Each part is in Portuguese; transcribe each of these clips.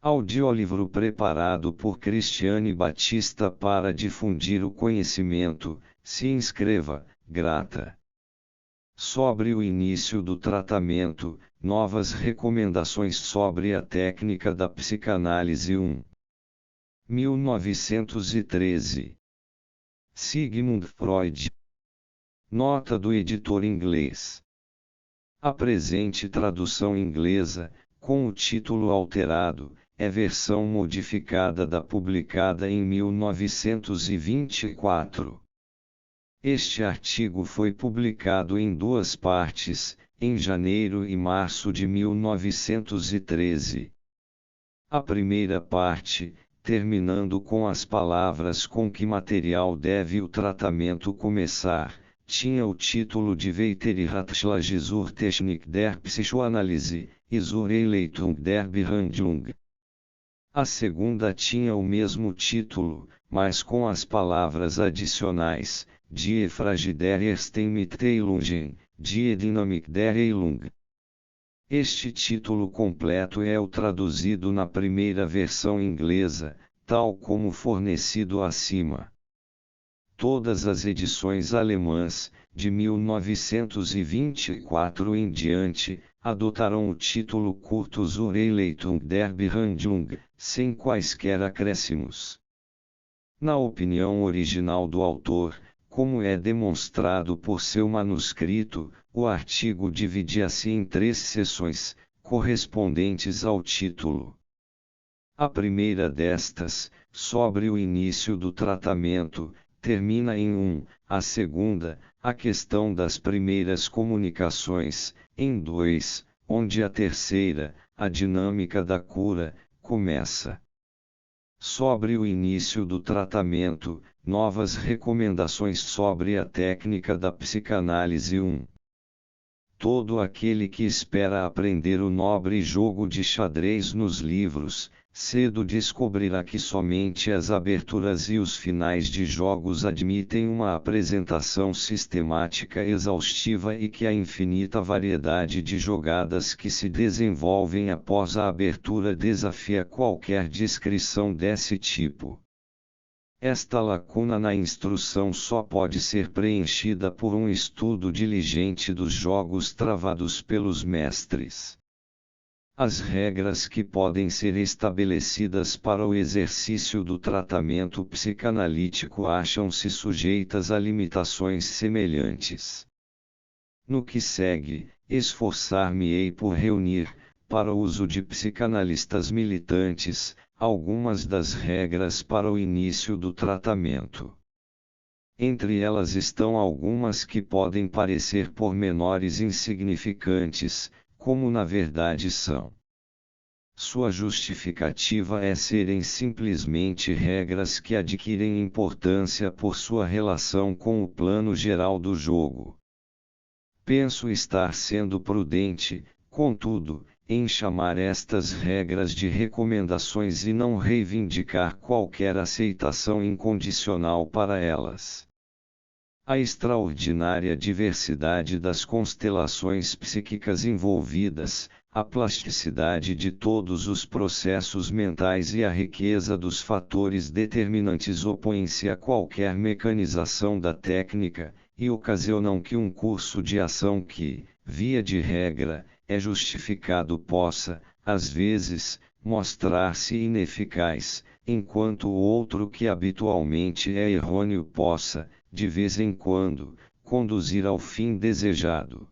Audiolivro preparado por Cristiane Batista para difundir o conhecimento. Se inscreva, grata. Sobre o início do tratamento, novas recomendações sobre a técnica da psicanálise 1. 1913. Sigmund Freud. Nota do editor inglês. A presente tradução inglesa, com o título alterado, é versão modificada da publicada em 1924. Este artigo foi publicado em duas partes, em janeiro e março de 1913. A primeira parte, terminando com as palavras com que material deve o tratamento começar, tinha o título de Weitere Ratschläge zur Technik der Psychoanalyse, zur Einleitung der Behandlung. A segunda tinha o mesmo título, mas com as palavras adicionais, Die Frage der ersten Mitteilungen, Die Dynamik der Heilung. Este título completo é o traduzido na primeira versão inglesa, tal como fornecido acima. Todas as edições alemãs, de 1924 em diante, adotaram o título curto Zur Einleitung der Behandlung, sem quaisquer acréscimos. Na opinião original do autor, como é demonstrado por seu manuscrito, o artigo dividia-se em 3 seções, correspondentes ao título. A primeira destas, sobre o início do tratamento, termina em 1, a segunda, a questão das primeiras comunicações, em 2, onde a terceira, a dinâmica da cura, começa. Sobre o início do tratamento, novas recomendações sobre a técnica da psicanálise 1. Todo aquele que espera aprender o nobre jogo de xadrez nos livros, cedo descobrirá que somente as aberturas e os finais de jogos admitem uma apresentação sistemática exaustiva e que a infinita variedade de jogadas que se desenvolvem após a abertura desafia qualquer descrição desse tipo. Esta lacuna na instrução só pode ser preenchida por um estudo diligente dos jogos travados pelos mestres. As regras que podem ser estabelecidas para o exercício do tratamento psicanalítico acham-se sujeitas a limitações semelhantes. No que segue, esforçar-me-ei por reunir, para o uso de psicanalistas militantes, algumas das regras para o início do tratamento. Entre elas estão algumas que podem parecer pormenores insignificantes, como na verdade são. Sua justificativa é serem simplesmente regras que adquirem importância por sua relação com o plano geral do jogo. Penso estar sendo prudente, contudo, em chamar estas regras de recomendações e não reivindicar qualquer aceitação incondicional para elas. A extraordinária diversidade das constelações psíquicas envolvidas, a plasticidade de todos os processos mentais e a riqueza dos fatores determinantes opõem-se a qualquer mecanização da técnica, e ocasionam que um curso de ação que, via de regra, é justificado possa, às vezes, mostrar-se ineficaz, enquanto o outro que habitualmente é errôneo possa, de vez em quando, conduzir ao fim desejado.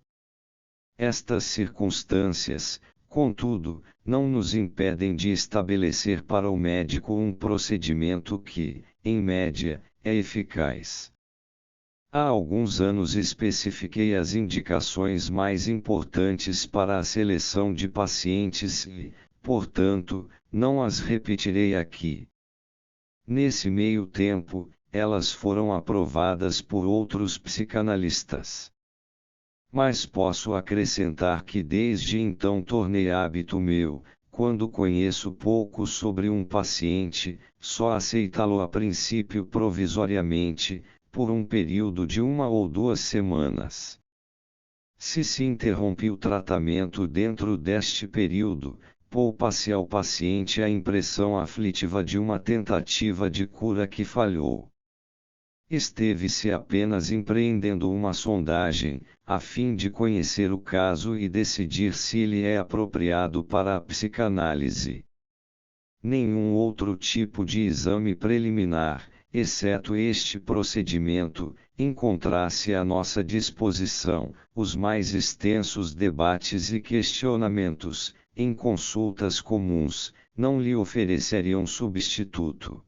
Estas circunstâncias, contudo, não nos impedem de estabelecer para o médico um procedimento que, em média, é eficaz. Há alguns anos especifiquei as indicações mais importantes para a seleção de pacientes e, portanto, não as repetirei aqui. Nesse meio tempo, elas foram aprovadas por outros psicanalistas. Mas posso acrescentar que desde então tornei hábito meu, quando conheço pouco sobre um paciente, só aceitá-lo a princípio provisoriamente, por um período de 1 ou 2 semanas. Se interrompe o tratamento dentro deste período, poupa-se ao paciente a impressão aflitiva de uma tentativa de cura que falhou. Esteve-se apenas empreendendo uma sondagem, a fim de conhecer o caso e decidir se ele é apropriado para a psicanálise. Nenhum outro tipo de exame preliminar, exceto este procedimento, encontrasse à nossa disposição. Os mais extensos debates e questionamentos, em consultas comuns, não lhe ofereceriam substituto.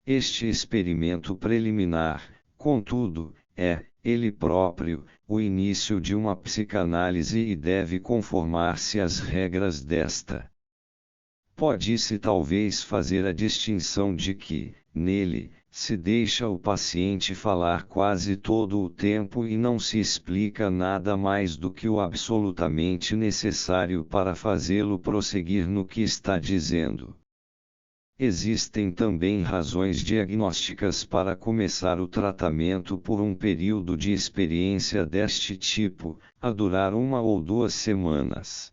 Este experimento preliminar, contudo, é, ele próprio, o início de uma psicanálise e deve conformar-se às regras desta. Pode-se talvez fazer a distinção de que, nele, se deixa o paciente falar quase todo o tempo e não se explica nada mais do que o absolutamente necessário para fazê-lo prosseguir no que está dizendo. Existem também razões diagnósticas para começar o tratamento por um período de experiência deste tipo, a durar 1 ou 2 semanas.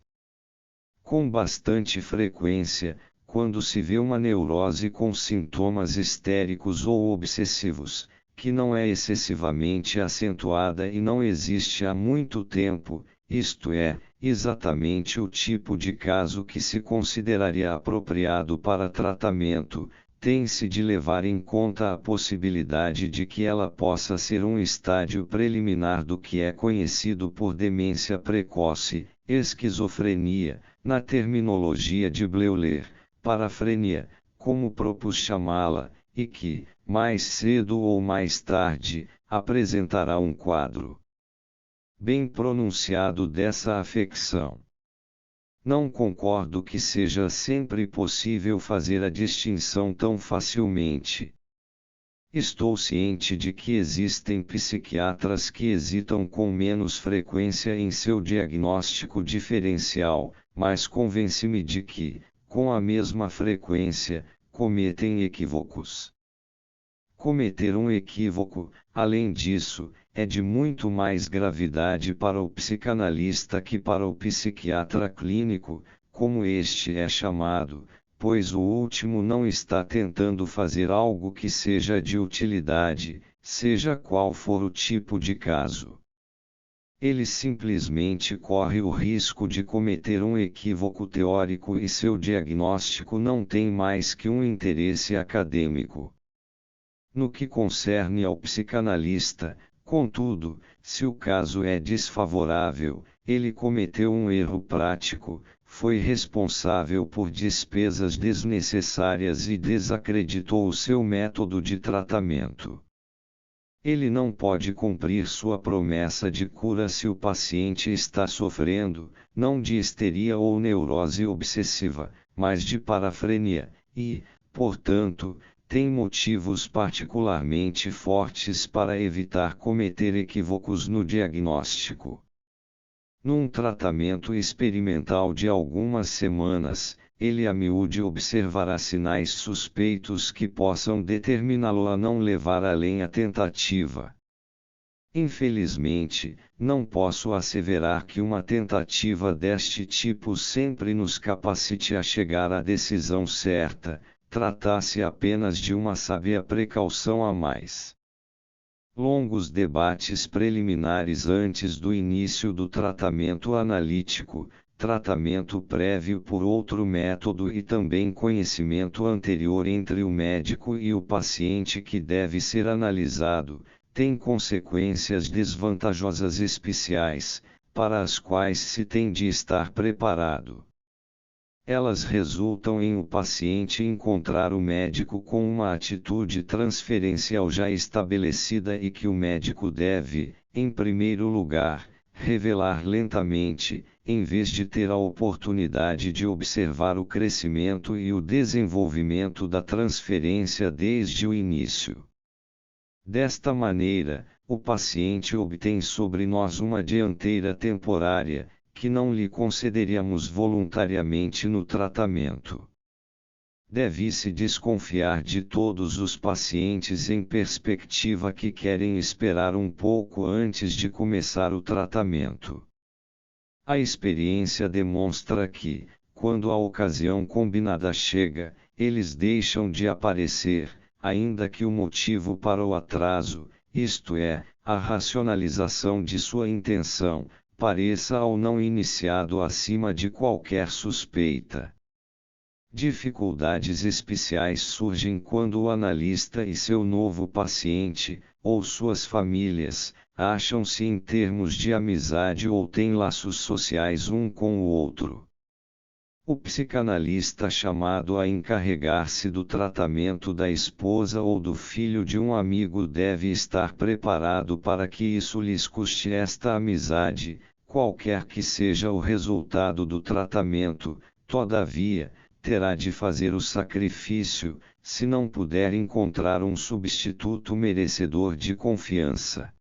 Com bastante frequência, quando se vê uma neurose com sintomas histéricos ou obsessivos, que não é excessivamente acentuada e não existe há muito tempo, isto é, exatamente o tipo de caso que se consideraria apropriado para tratamento, tem-se de levar em conta a possibilidade de que ela possa ser um estádio preliminar do que é conhecido por demência precoce, esquizofrenia, na terminologia de Bleuler, parafrenia, como propus chamá-la, e que, mais cedo ou mais tarde, apresentará um quadro bem pronunciado dessa afecção. Não concordo que seja sempre possível fazer a distinção tão facilmente. Estou ciente de que existem psiquiatras que hesitam com menos frequência em seu diagnóstico diferencial, mas convence-me de que, com a mesma frequência, cometem equívocos. Cometer um equívoco, além disso, é de muito mais gravidade para o psicanalista que para o psiquiatra clínico, como este é chamado, pois o último não está tentando fazer algo que seja de utilidade, seja qual for o tipo de caso. Ele simplesmente corre o risco de cometer um equívoco teórico e seu diagnóstico não tem mais que um interesse acadêmico. No que concerne ao psicanalista, contudo, se o caso é desfavorável, ele cometeu um erro prático, foi responsável por despesas desnecessárias e desacreditou o seu método de tratamento. Ele não pode cumprir sua promessa de cura se o paciente está sofrendo, não de histeria ou neurose obsessiva, mas de parafrenia, e, portanto, tem motivos particularmente fortes para evitar cometer equívocos no diagnóstico. Num tratamento experimental de algumas semanas, ele a miúde observará sinais suspeitos que possam determiná-lo a não levar além a tentativa. Infelizmente, não posso asseverar que uma tentativa deste tipo sempre nos capacite a chegar à decisão certa, trata-se apenas de uma sábia precaução a mais. Longos debates preliminares antes do início do tratamento analítico, tratamento prévio por outro método e também conhecimento anterior entre o médico e o paciente que deve ser analisado, têm consequências desvantajosas especiais, para as quais se tem de estar preparado. Elas resultam em o paciente encontrar o médico com uma atitude transferencial já estabelecida e que o médico deve, em primeiro lugar, revelar lentamente, em vez de ter a oportunidade de observar o crescimento e o desenvolvimento da transferência desde o início. Desta maneira, o paciente obtém sobre nós uma dianteira temporária, que não lhe concederíamos voluntariamente no tratamento. Deve-se desconfiar de todos os pacientes em perspectiva que querem esperar um pouco antes de começar o tratamento. A experiência demonstra que, quando a ocasião combinada chega, eles deixam de aparecer, ainda que o motivo para o atraso, isto é, a racionalização de sua intenção, pareça ao não iniciado acima de qualquer suspeita. Dificuldades especiais surgem quando o analista e seu novo paciente, ou suas famílias, acham-se em termos de amizade ou têm laços sociais um com o outro. O psicanalista chamado a encarregar-se do tratamento da esposa ou do filho de um amigo deve estar preparado para que isso lhes custe esta amizade, qualquer que seja o resultado do tratamento. Todavia, terá de fazer o sacrifício, se não puder encontrar um substituto merecedor de confiança.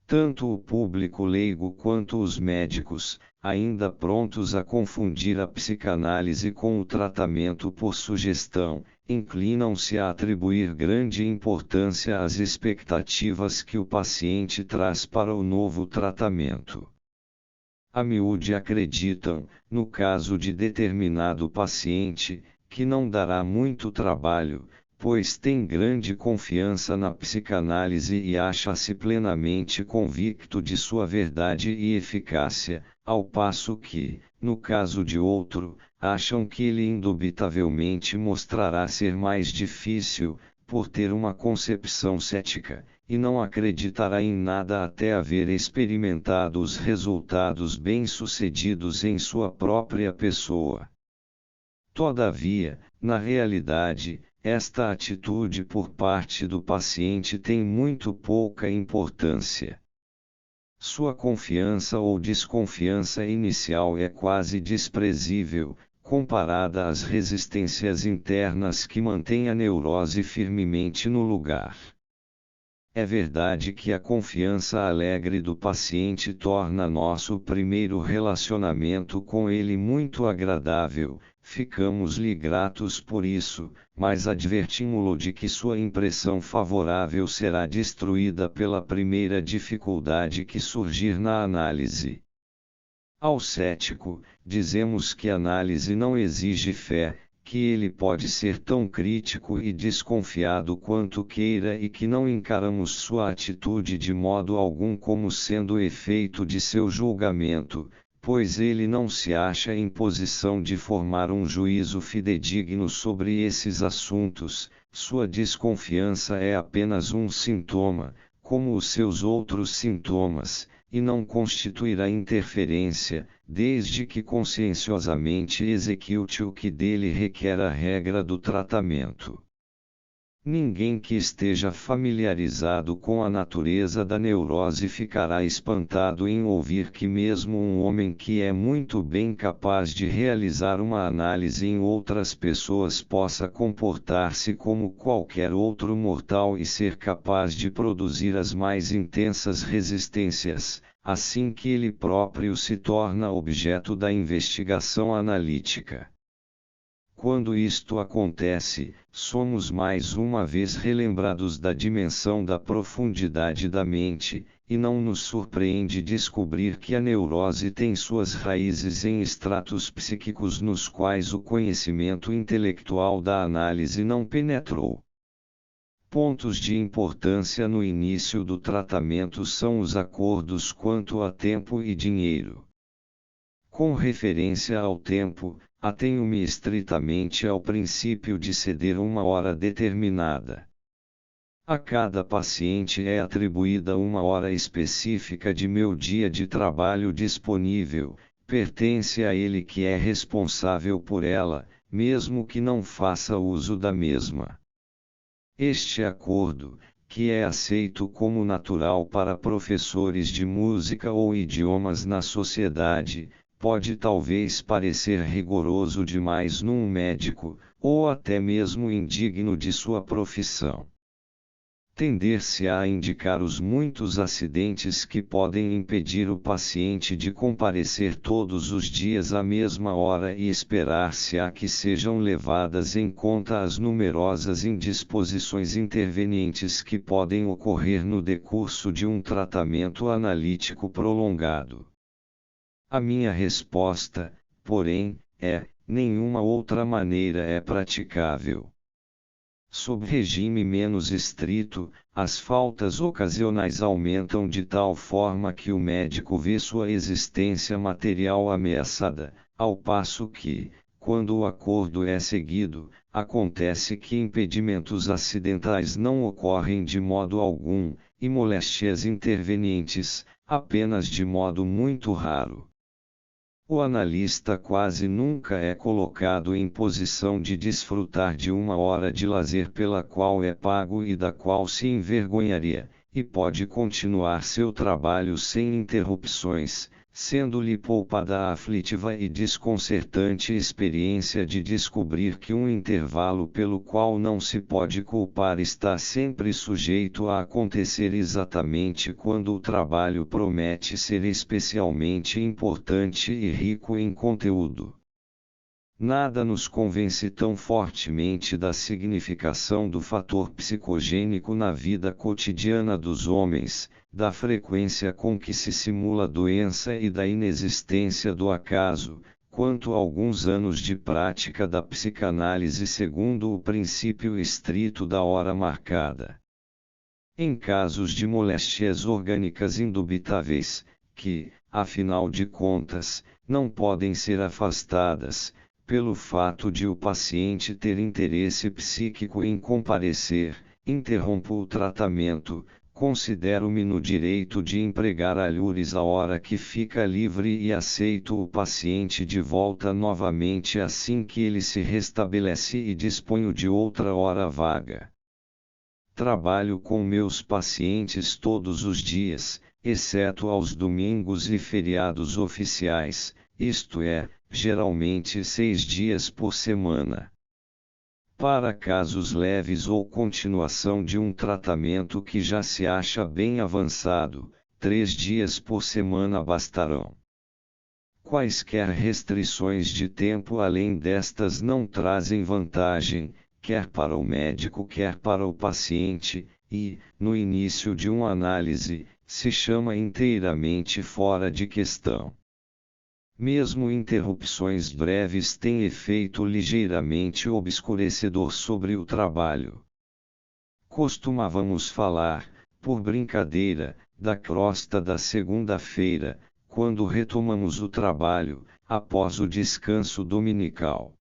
Tanto o público leigo quanto os médicos, ainda prontos a confundir a psicanálise com o tratamento por sugestão, inclinam-se a atribuir grande importância às expectativas que o paciente traz para o novo tratamento. A miúde acreditam, no caso de determinado paciente, que não dará muito trabalho, pois tem grande confiança na psicanálise e acha-se plenamente convicto de sua verdade e eficácia, ao passo que, no caso de outro, acham que ele indubitavelmente mostrará ser mais difícil, por ter uma concepção cética, e não acreditará em nada até haver experimentado os resultados bem-sucedidos em sua própria pessoa. Todavia, na realidade, esta atitude por parte do paciente tem muito pouca importância. Sua confiança ou desconfiança inicial é quase desprezível, comparada às resistências internas que mantêm a neurose firmemente no lugar. É verdade que a confiança alegre do paciente torna nosso primeiro relacionamento com ele muito agradável, ficamos-lhe gratos por isso, mas advertimos-lo de que sua impressão favorável será destruída pela primeira dificuldade que surgir na análise. Ao cético, dizemos que análise não exige fé, que ele pode ser tão crítico e desconfiado quanto queira e que não encaramos sua atitude de modo algum como sendo efeito de seu julgamento, pois ele não se acha em posição de formar um juízo fidedigno sobre esses assuntos. Sua desconfiança é apenas um sintoma, como os seus outros sintomas, e não constituirá interferência, desde que conscienciosamente execute o que dele requer a regra do tratamento. Ninguém que esteja familiarizado com a natureza da neurose ficará espantado em ouvir que mesmo um homem que é muito bem capaz de realizar uma análise em outras pessoas possa comportar-se como qualquer outro mortal e ser capaz de produzir as mais intensas resistências, assim que ele próprio se torna objeto da investigação analítica. Quando isto acontece, somos mais uma vez relembrados da dimensão da profundidade da mente, e não nos surpreende descobrir que a neurose tem suas raízes em estratos psíquicos nos quais o conhecimento intelectual da análise não penetrou. Pontos de importância no início do tratamento são os acordos quanto a tempo e dinheiro. Com referência ao tempo, atenho-me estritamente ao princípio de ceder uma hora determinada. A cada paciente é atribuída uma hora específica de meu dia de trabalho disponível, pertence a ele que é responsável por ela, mesmo que não faça uso da mesma. Este acordo, que é aceito como natural para professores de música ou idiomas na sociedade, pode talvez parecer rigoroso demais num médico, ou até mesmo indigno de sua profissão. Tender-se-á a indicar os muitos acidentes que podem impedir o paciente de comparecer todos os dias à mesma hora e esperar-se-á que sejam levadas em conta as numerosas indisposições intervenientes que podem ocorrer no decurso de um tratamento analítico prolongado. A minha resposta, porém, nenhuma outra maneira é praticável. Sob regime menos estrito, as faltas ocasionais aumentam de tal forma que o médico vê sua existência material ameaçada, ao passo que, quando o acordo é seguido, acontece que impedimentos acidentais não ocorrem de modo algum, e moléstias intervenientes, apenas de modo muito raro. O analista quase nunca é colocado em posição de desfrutar de uma hora de lazer pela qual é pago e da qual se envergonharia, e pode continuar seu trabalho sem interrupções, sendo-lhe poupada a aflitiva e desconcertante experiência de descobrir que um intervalo pelo qual não se pode culpar está sempre sujeito a acontecer exatamente quando o trabalho promete ser especialmente importante e rico em conteúdo. Nada nos convence tão fortemente da significação do fator psicogênico na vida cotidiana dos homens, da frequência com que se simula doença e da inexistência do acaso, quanto alguns anos de prática da psicanálise segundo o princípio estrito da hora marcada. Em casos de moléstias orgânicas indubitáveis, que, afinal de contas, não podem ser afastadas, pelo fato de o paciente ter interesse psíquico em comparecer, interrompo o tratamento, considero-me no direito de empregar alhures a hora que fica livre e aceito o paciente de volta novamente assim que ele se restabelece e disponho de outra hora vaga. Trabalho com meus pacientes todos os dias, exceto aos domingos e feriados oficiais, isto é, geralmente 6 dias por semana. Para casos leves ou continuação de um tratamento que já se acha bem avançado, 3 dias por semana bastarão. Quaisquer restrições de tempo além destas não trazem vantagem, quer para o médico quer para o paciente, e, no início de uma análise, se chama inteiramente fora de questão. Mesmo interrupções breves têm efeito ligeiramente obscurecedor sobre o trabalho. Costumávamos falar, por brincadeira, da crosta da segunda-feira, quando retomamos o trabalho, após o descanso dominical.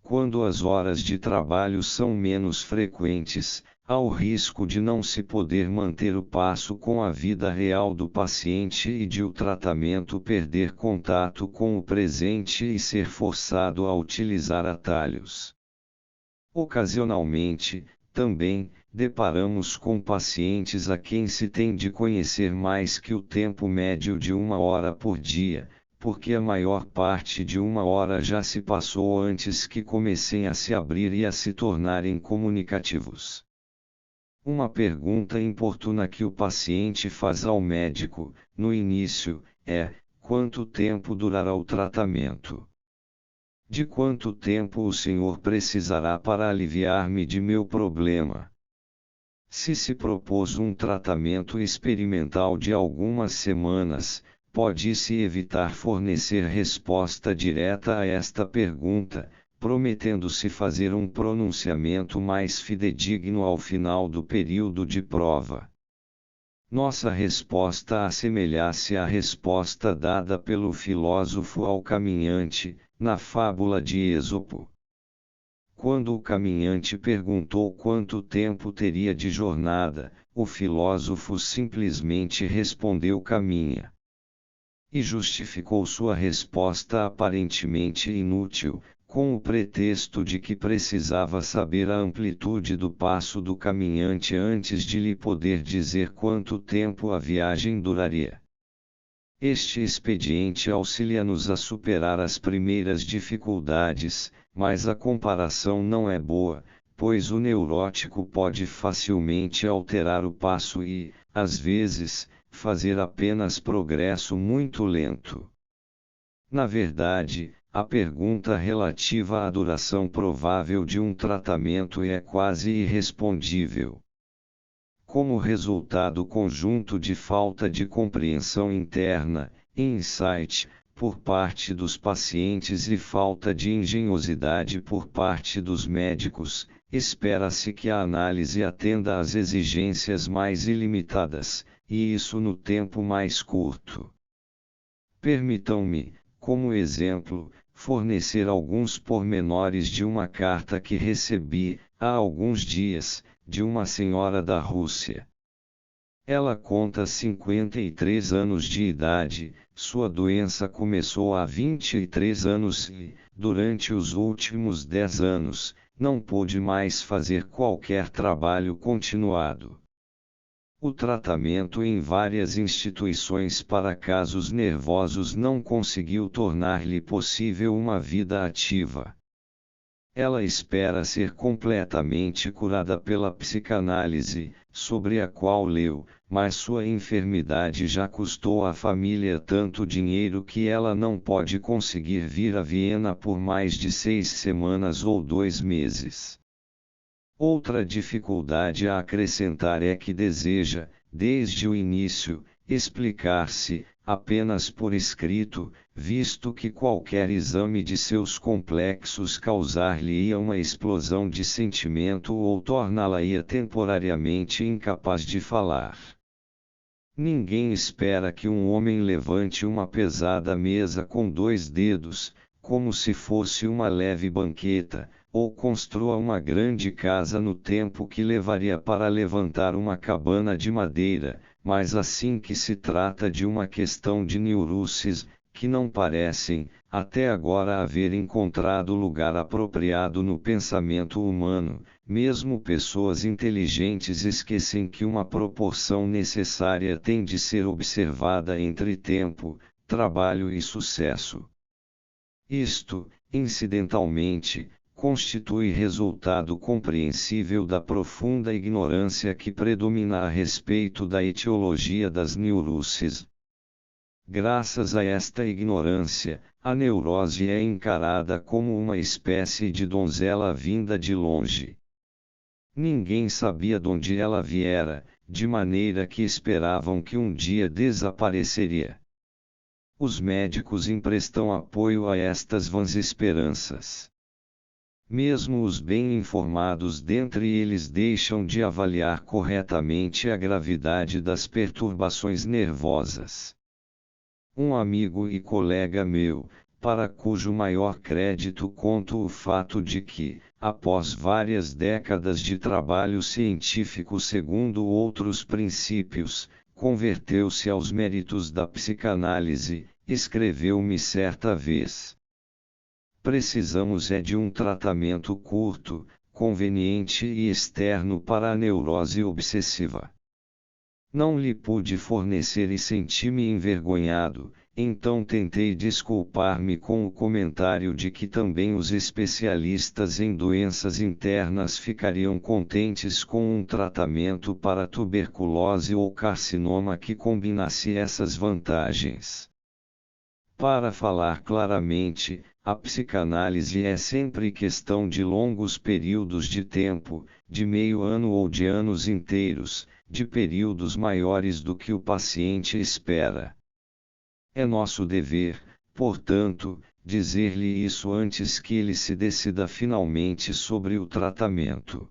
Quando as horas de trabalho são menos frequentes, há o risco de não se poder manter o passo com a vida real do paciente e de o tratamento perder contato com o presente e ser forçado a utilizar atalhos. Ocasionalmente, também, deparamos com pacientes a quem se tem de conhecer mais que o tempo médio de 1 hora por dia, porque a maior parte de 1 hora já se passou antes que comecem a se abrir e a se tornarem comunicativos. Uma pergunta importuna que o paciente faz ao médico, no início, é: quanto tempo durará o tratamento? De quanto tempo o senhor precisará para aliviar-me de meu problema? Se se propôs um tratamento experimental de algumas semanas, pode-se evitar fornecer resposta direta a esta pergunta, prometendo-se fazer um pronunciamento mais fidedigno ao final do período de prova. Nossa resposta assemelha-se à resposta dada pelo filósofo ao caminhante, na fábula de Êxopo. Quando o caminhante perguntou quanto tempo teria de jornada, o filósofo simplesmente respondeu: caminha. E justificou sua resposta aparentemente inútil, com o pretexto de que precisava saber a amplitude do passo do caminhante antes de lhe poder dizer quanto tempo a viagem duraria. Este expediente auxilia-nos a superar as primeiras dificuldades, mas a comparação não é boa, pois o neurótico pode facilmente alterar o passo e, às vezes, fazer apenas progresso muito lento. Na verdade, a pergunta relativa à duração provável de um tratamento é quase irrespondível. Como resultado conjunto de falta de compreensão interna, insight, por parte dos pacientes e falta de engenhosidade por parte dos médicos, espera-se que a análise atenda às exigências mais ilimitadas, e isso no tempo mais curto. Permitam-me, como exemplo, fornecer alguns pormenores de uma carta que recebi, há alguns dias, de uma senhora da Rússia. Ela conta 53 anos de idade, sua doença começou há 23 anos e, durante os últimos 10 anos, não pôde mais fazer qualquer trabalho continuado. O tratamento em várias instituições para casos nervosos não conseguiu tornar-lhe possível uma vida ativa. Ela espera ser completamente curada pela psicanálise, sobre a qual leu, mas sua enfermidade já custou à família tanto dinheiro que ela não pode conseguir vir a Viena por mais de 6 semanas ou 2 meses. Outra dificuldade a acrescentar é que deseja, desde o início, explicar-se, apenas por escrito, visto que qualquer exame de seus complexos causar-lhe-ia uma explosão de sentimento ou torná-la-ia temporariamente incapaz de falar. Ninguém espera que um homem levante uma pesada mesa com 2 dedos, como se fosse uma leve banqueta, ou construa uma grande casa no tempo que levaria para levantar uma cabana de madeira, mas assim que se trata de uma questão de neuroses, que não parecem, até agora haver encontrado lugar apropriado no pensamento humano, mesmo pessoas inteligentes esquecem que uma proporção necessária tem de ser observada entre tempo, trabalho e sucesso. Isto, incidentalmente, constitui resultado compreensível da profunda ignorância que predomina a respeito da etiologia das neuroses. Graças a esta ignorância, a neurose é encarada como uma espécie de donzela vinda de longe. Ninguém sabia de onde ela viera, de maneira que esperavam que um dia desapareceria. Os médicos emprestam apoio a estas vãs esperanças. Mesmo os bem informados dentre eles deixam de avaliar corretamente a gravidade das perturbações nervosas. Um amigo e colega meu, para cujo maior crédito conto o fato de que, após várias décadas de trabalho científico segundo outros princípios, converteu-se aos méritos da psicanálise, escreveu-me certa vez: precisamos de um tratamento curto, conveniente e externo para a neurose obsessiva. Não lhe pude fornecer e senti-me envergonhado, então tentei desculpar-me com o comentário de que também os especialistas em doenças internas ficariam contentes com um tratamento para tuberculose ou carcinoma que combinasse essas vantagens. Para falar claramente, a psicanálise é sempre questão de longos períodos de tempo, de meio ano ou de anos inteiros, de períodos maiores do que o paciente espera. É nosso dever, portanto, dizer-lhe isso antes que ele se decida finalmente sobre o tratamento.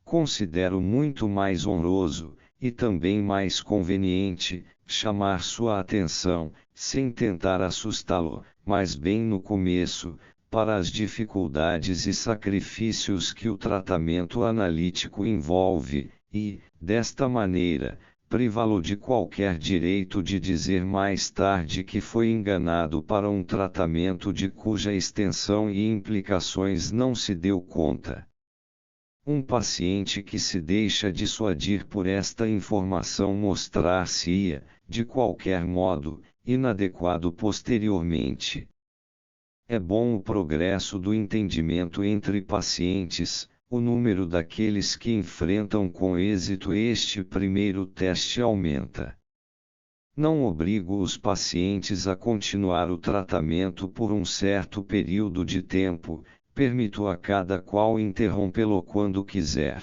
Considero muito mais honroso, e também mais conveniente, chamar sua atenção, sem tentar assustá-lo, mas bem no começo, para as dificuldades e sacrifícios que o tratamento analítico envolve, e, desta maneira, privá-lo de qualquer direito de dizer mais tarde que foi enganado para um tratamento de cuja extensão e implicações não se deu conta. Um paciente que se deixa dissuadir por esta informação mostrar-se-ia, de qualquer modo, inadequado posteriormente. É bom o progresso do entendimento entre pacientes, o número daqueles que enfrentam com êxito este primeiro teste aumenta. Não obrigo os pacientes a continuar o tratamento por um certo período de tempo, permito a cada qual interrompê-lo quando quiser.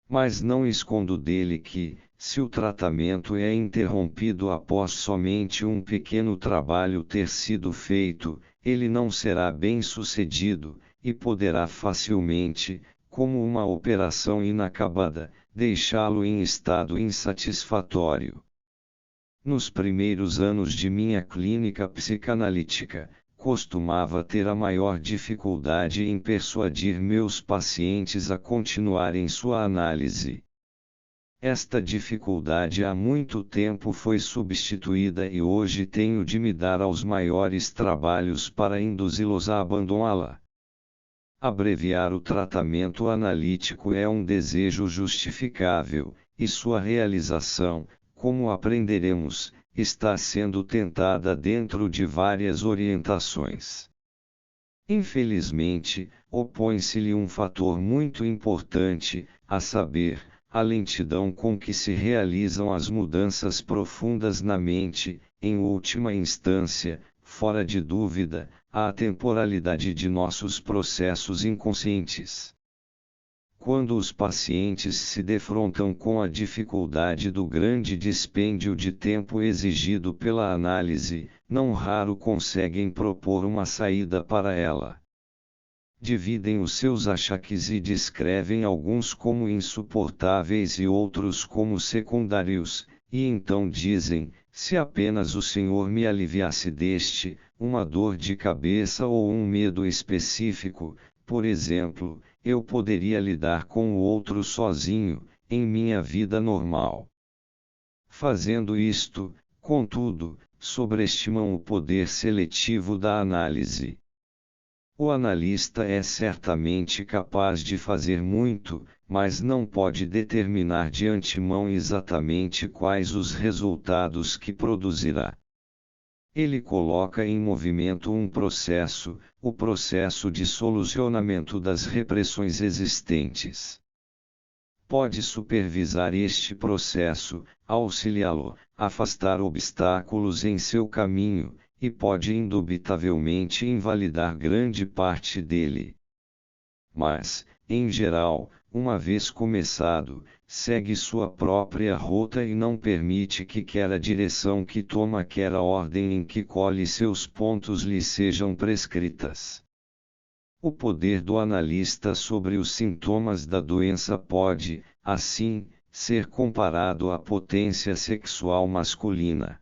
Mas não escondo dele que, se o tratamento é interrompido após somente um pequeno trabalho ter sido feito, ele não será bem-sucedido, e poderá facilmente, como uma operação inacabada, deixá-lo em estado insatisfatório. Nos primeiros anos de minha clínica psicanalítica, costumava ter a maior dificuldade em persuadir meus pacientes a continuarem sua análise. Esta dificuldade há muito tempo foi substituída e hoje tenho de me dar aos maiores trabalhos para induzi-los a abandoná-la. Abreviar o tratamento analítico é um desejo justificável, e sua realização, como aprenderemos, está sendo tentada dentro de várias orientações. Infelizmente, opõe-se-lhe um fator muito importante, a saber, a lentidão com que se realizam as mudanças profundas na mente, em última instância, fora de dúvida, a temporalidade de nossos processos inconscientes. Quando os pacientes se defrontam com a dificuldade do grande dispêndio de tempo exigido pela análise, não raro conseguem propor uma saída para ela. Dividem os seus achaques e descrevem alguns como insuportáveis e outros como secundários, e então dizem: se apenas o Senhor me aliviasse deste, uma dor de cabeça ou um medo específico, por exemplo, eu poderia lidar com o outro sozinho, em minha vida normal. Fazendo isto, contudo, sobreestimam o poder seletivo da análise. O analista é certamente capaz de fazer muito, mas não pode determinar de antemão exatamente quais os resultados que produzirá. Ele coloca em movimento um processo, o processo de solucionamento das repressões existentes. Pode supervisar este processo, auxiliá-lo, afastar obstáculos em seu caminho, e pode indubitavelmente invalidar grande parte dele. Mas, em geral, uma vez começado, segue sua própria rota e não permite que quer a direção que toma quer a ordem em que colhe seus pontos lhe sejam prescritas. O poder do analista sobre os sintomas da doença pode, assim, ser comparado à potência sexual masculina.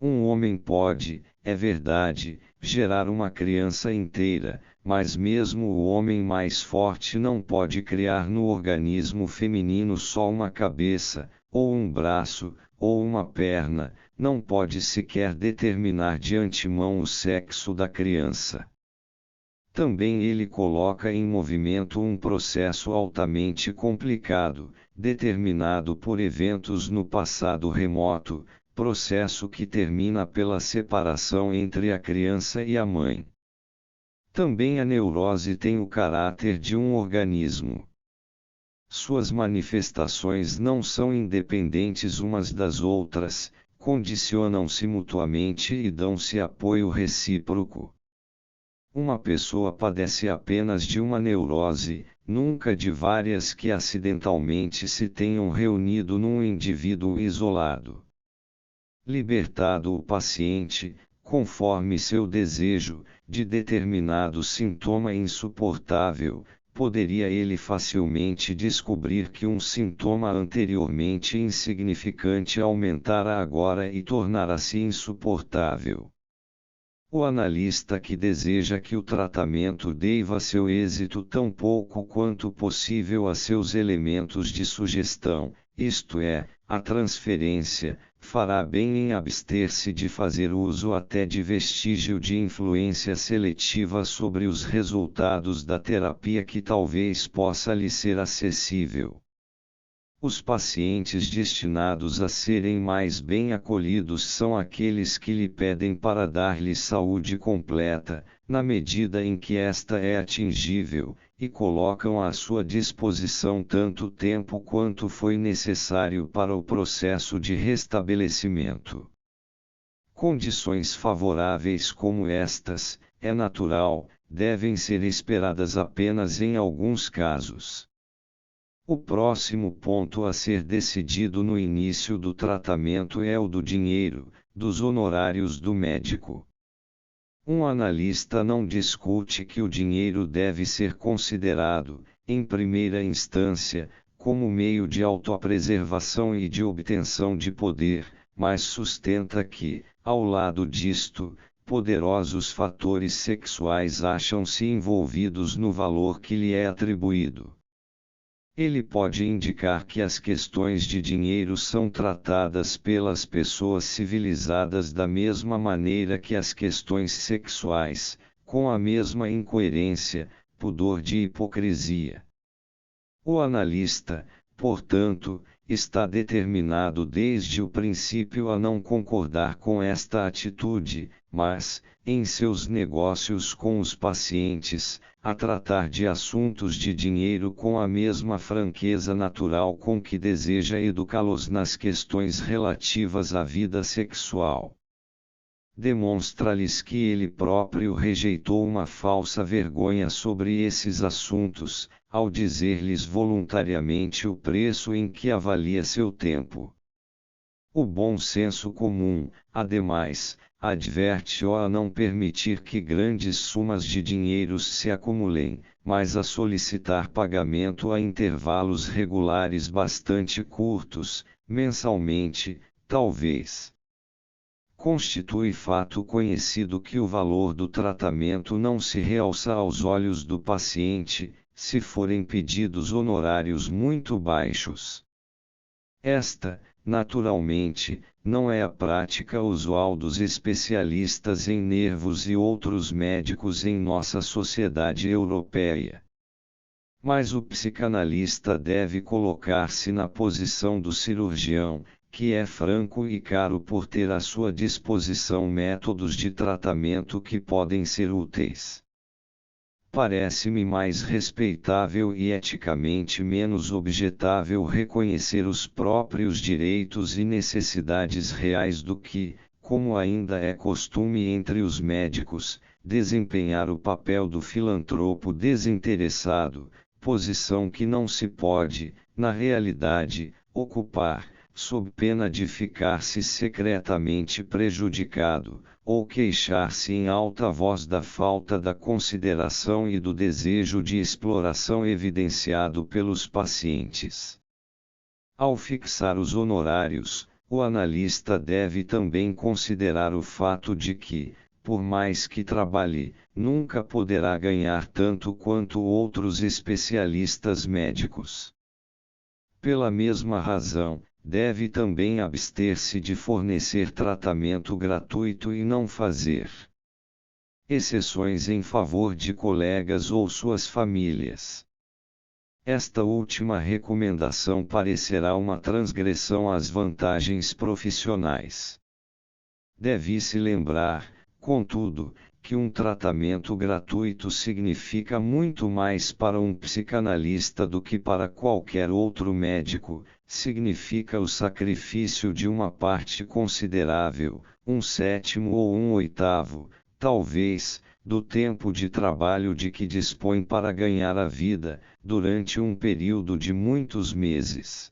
Um homem pode, é verdade, gerar uma criança inteira, mas mesmo o homem mais forte não pode criar no organismo feminino só uma cabeça, ou um braço, ou uma perna, não pode sequer determinar de antemão o sexo da criança. Também ele coloca em movimento um processo altamente complicado, determinado por eventos no passado remoto, processo que termina pela separação entre a criança e a mãe. Também a neurose tem o caráter de um organismo. Suas manifestações não são independentes umas das outras, condicionam-se mutuamente e dão-se apoio recíproco. Uma pessoa padece apenas de uma neurose, nunca de várias que acidentalmente se tenham reunido num indivíduo isolado. Libertado o paciente, conforme seu desejo, de determinado sintoma insuportável, poderia ele facilmente descobrir que um sintoma anteriormente insignificante aumentara agora e tornara-se insuportável. O analista que deseja que o tratamento deva seu êxito tão pouco quanto possível a seus elementos de sugestão, isto é, a transferência, fará bem em abster-se de fazer uso até de vestígio de influência seletiva sobre os resultados da terapia que talvez possa lhe ser acessível. Os pacientes destinados a serem mais bem acolhidos são aqueles que lhe pedem para dar-lhe saúde completa, na medida em que esta é atingível, e colocam à sua disposição tanto tempo quanto foi necessário para o processo de restabelecimento. Condições favoráveis como estas, é natural, devem ser esperadas apenas em alguns casos. O próximo ponto a ser decidido no início do tratamento é o do dinheiro, dos honorários do médico. Um analista não discute que o dinheiro deve ser considerado, em primeira instância, como meio de autopreservação e de obtenção de poder, mas sustenta que, ao lado disto, poderosos fatores sexuais acham-se envolvidos no valor que lhe é atribuído. Ele pode indicar que as questões de dinheiro são tratadas pelas pessoas civilizadas da mesma maneira que as questões sexuais, com a mesma incoerência, pudor de hipocrisia. O analista, portanto, está determinado desde o princípio a não concordar com esta atitude, mas, em seus negócios com os pacientes, a tratar de assuntos de dinheiro com a mesma franqueza natural com que deseja educá-los nas questões relativas à vida sexual. Demonstra-lhes que ele próprio rejeitou uma falsa vergonha sobre esses assuntos, ao dizer-lhes voluntariamente o preço em que avalia seu tempo. O bom senso comum, ademais, adverte-o a não permitir que grandes sumas de dinheiros se acumulem, mas a solicitar pagamento a intervalos regulares bastante curtos, mensalmente, talvez. Constitui fato conhecido que o valor do tratamento não se realça aos olhos do paciente, se forem pedidos honorários muito baixos. Esta, naturalmente, não é a prática usual dos especialistas em nervos e outros médicos em nossa sociedade europeia. Mas o psicanalista deve colocar-se na posição do cirurgião, que é franco e caro por ter à sua disposição métodos de tratamento que podem ser úteis. Parece-me mais respeitável e eticamente menos objetável reconhecer os próprios direitos e necessidades reais do que, como ainda é costume entre os médicos, desempenhar o papel do filantropo desinteressado, posição que não se pode, na realidade, ocupar, sob pena de ficar-se secretamente prejudicado, ou queixar-se em alta voz da falta da consideração e do desejo de exploração evidenciado pelos pacientes. Ao fixar os honorários, o analista deve também considerar o fato de que, por mais que trabalhe, nunca poderá ganhar tanto quanto outros especialistas médicos. Pela mesma razão, deve também abster-se de fornecer tratamento gratuito e não fazer exceções em favor de colegas ou suas famílias. Esta última recomendação parecerá uma transgressão às vantagens profissionais. Deve-se lembrar, contudo, que um tratamento gratuito significa muito mais para um psicanalista do que para qualquer outro médico, significa o sacrifício de uma parte considerável, 1/7 ou 1/8, talvez, do tempo de trabalho de que dispõe para ganhar a vida, durante um período de muitos meses.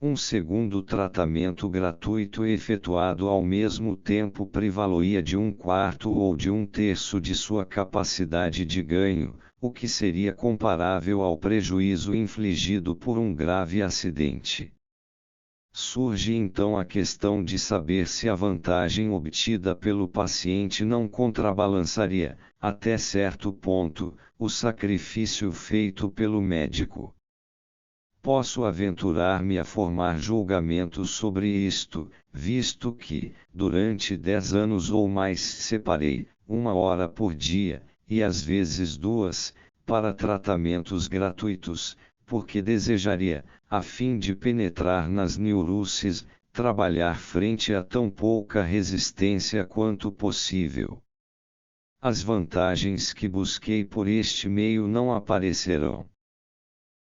Um segundo tratamento gratuito efetuado ao mesmo tempo privá-lo-ia de 1/4 ou de 1/3 de sua capacidade de ganho, o que seria comparável ao prejuízo infligido por um grave acidente. Surge então a questão de saber se a vantagem obtida pelo paciente não contrabalançaria, até certo ponto, o sacrifício feito pelo médico. Posso aventurar-me a formar julgamentos sobre isto, visto que, durante 10 anos ou mais separei, 1 hora por dia, e às vezes 2, para tratamentos gratuitos, porque desejaria, a fim de penetrar nas neuroses, trabalhar frente a tão pouca resistência quanto possível. As vantagens que busquei por este meio não aparecerão.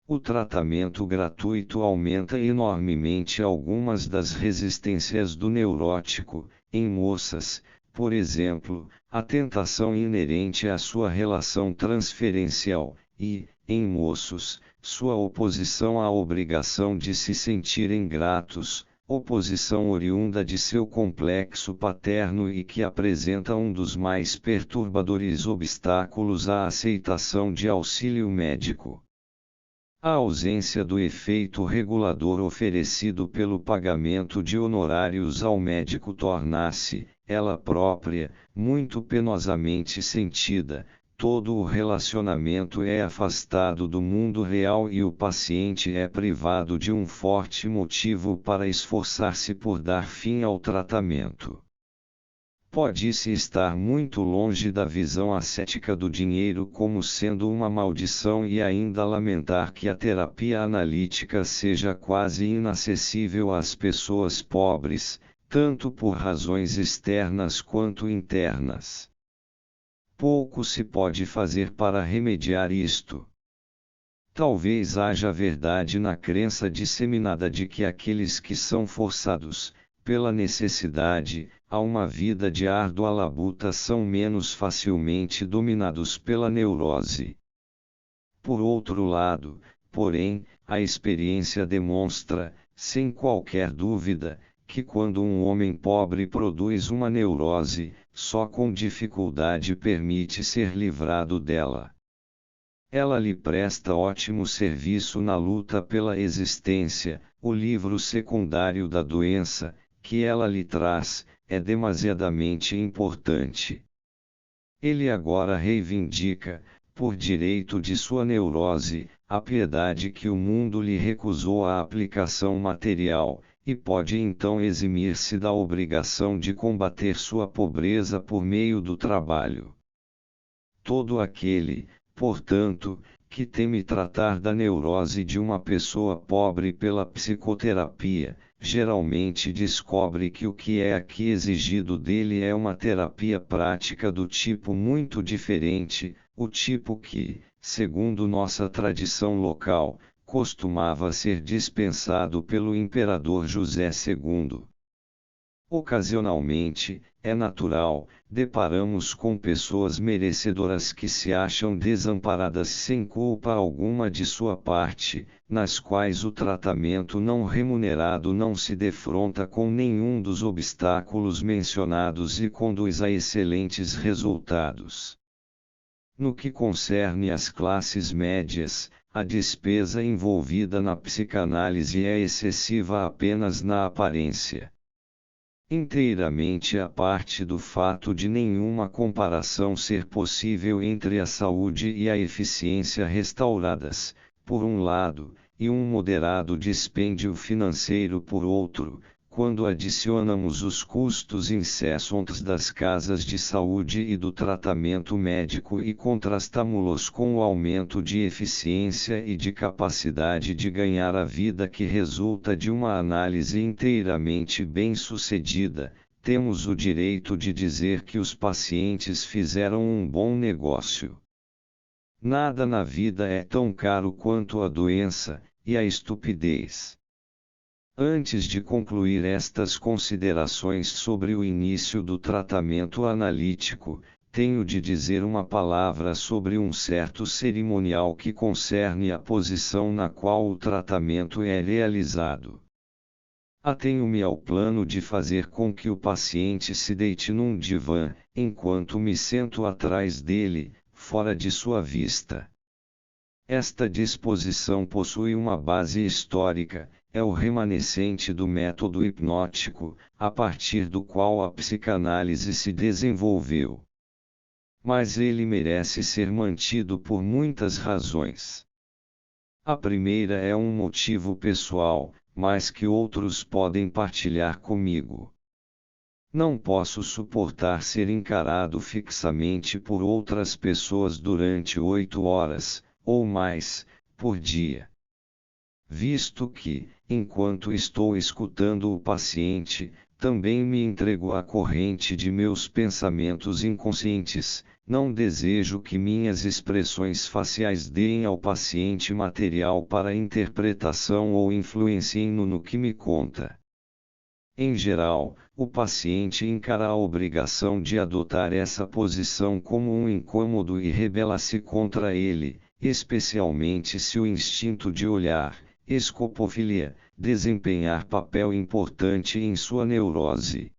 O tratamento gratuito aumenta enormemente algumas das resistências do neurótico, em moças, por exemplo, a tentação inerente à sua relação transferencial, e, em moços, sua oposição à obrigação de se sentirem gratos, oposição oriunda de seu complexo paterno e que apresenta um dos mais perturbadores obstáculos à aceitação de auxílio médico. A ausência do efeito regulador oferecido pelo pagamento de honorários ao médico torna-se, ela própria, muito penosamente sentida. Todo o relacionamento é afastado do mundo real e o paciente é privado de um forte motivo para esforçar-se por dar fim ao tratamento. Pode-se estar muito longe da visão ascética do dinheiro como sendo uma maldição e ainda lamentar que a terapia analítica seja quase inacessível às pessoas pobres, tanto por razões externas quanto internas. Pouco se pode fazer para remediar isto. Talvez haja verdade na crença disseminada de que aqueles que são forçados, pela necessidade, a uma vida de árdua labuta são menos facilmente dominados pela neurose. Por outro lado, porém, a experiência demonstra, sem qualquer dúvida, que quando um homem pobre produz uma neurose, só com dificuldade permite ser livrado dela. Ela lhe presta ótimo serviço na luta pela existência. O livro secundário da doença, que ela lhe traz, é demasiadamente importante. Ele agora reivindica, por direito de sua neurose, a piedade que o mundo lhe recusou à aplicação material, e pode então eximir-se da obrigação de combater sua pobreza por meio do trabalho. Todo aquele, portanto, que teme tratar da neurose de uma pessoa pobre pela psicoterapia, geralmente descobre que o que é aqui exigido dele é uma terapia prática do tipo muito diferente, o tipo que, segundo nossa tradição local, costumava ser dispensado pelo imperador José II. Ocasionalmente, é natural, deparamos com pessoas merecedoras que se acham desamparadas sem culpa alguma de sua parte, nas quais o tratamento não remunerado não se defronta com nenhum dos obstáculos mencionados e conduz a excelentes resultados. No que concerne às classes médias, a despesa envolvida na psicanálise é excessiva apenas na aparência. Inteiramente à parte do fato de nenhuma comparação ser possível entre a saúde e a eficiência restauradas, por um lado, e um moderado dispêndio financeiro por outro, quando adicionamos os custos incessantes das casas de saúde e do tratamento médico e contrastamos-los com o aumento de eficiência e de capacidade de ganhar a vida que resulta de uma análise inteiramente bem-sucedida, temos o direito de dizer que os pacientes fizeram um bom negócio. Nada na vida é tão caro quanto a doença, e a estupidez. Antes de concluir estas considerações sobre o início do tratamento analítico, tenho de dizer uma palavra sobre um certo cerimonial que concerne a posição na qual o tratamento é realizado. Atenho-me ao plano de fazer com que o paciente se deite num divã, enquanto me sento atrás dele, fora de sua vista. Esta disposição possui uma base histórica. É o remanescente do método hipnótico, a partir do qual a psicanálise se desenvolveu. Mas ele merece ser mantido por muitas razões. A primeira é um motivo pessoal, mas que outros podem partilhar comigo. Não posso suportar ser encarado fixamente por outras pessoas durante 8 horas, ou mais, por dia. Visto que, enquanto estou escutando o paciente, também me entrego à corrente de meus pensamentos inconscientes, não desejo que minhas expressões faciais deem ao paciente material para interpretação ou influenciem-no no que me conta. Em geral, o paciente encara a obrigação de adotar essa posição como um incômodo e rebela-se contra ele, especialmente se o instinto de olhar, escopofilia, desempenhar papel importante em sua neurose.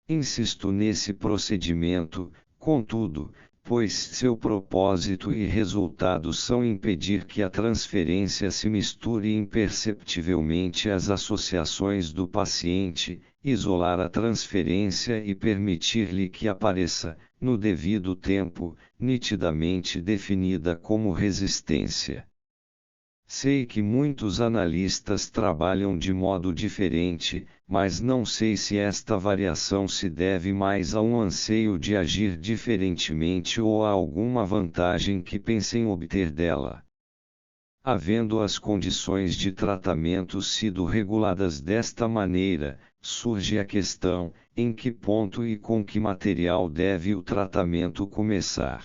Insisto nesse procedimento, contudo, pois seu propósito e resultado são impedir que a transferência se misture imperceptivelmente às associações do paciente, isolar a transferência e permitir-lhe que apareça, no devido tempo, nitidamente definida como resistência. Sei que muitos analistas trabalham de modo diferente, mas não sei se esta variação se deve mais a um anseio de agir diferentemente ou a alguma vantagem que pensem obter dela. Havendo as condições de tratamento sido reguladas desta maneira, surge a questão: em que ponto e com que material deve o tratamento começar?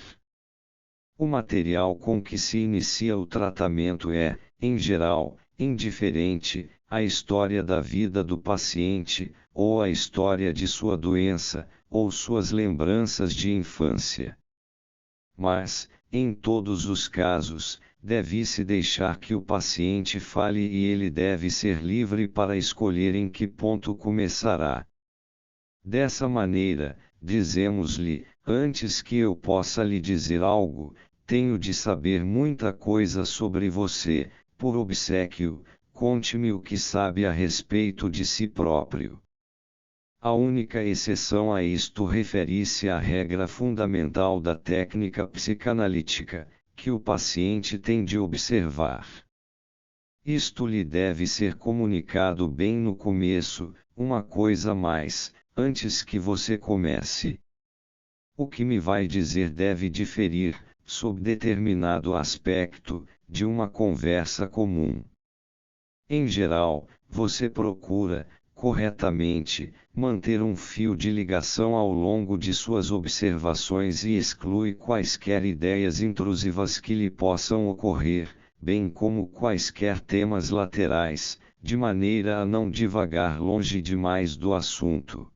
O material com que se inicia o tratamento é, em geral, indiferente, a história da vida do paciente, ou a história de sua doença, ou suas lembranças de infância. Mas, em todos os casos, deve-se deixar que o paciente fale e ele deve ser livre para escolher em que ponto começará. Dessa maneira, dizemos-lhe: antes que eu possa lhe dizer algo, tenho de saber muita coisa sobre você, por obséquio, conte-me o que sabe a respeito de si próprio. A única exceção a isto refere-se à regra fundamental da técnica psicanalítica, que o paciente tem de observar. Isto lhe deve ser comunicado bem no começo, uma coisa mais, antes que você comece. O que me vai dizer deve diferir, sob determinado aspecto, de uma conversa comum. Em geral, você procura, corretamente, manter um fio de ligação ao longo de suas observações e exclui quaisquer ideias intrusivas que lhe possam ocorrer, bem como quaisquer temas laterais, de maneira a não divagar longe demais do assunto.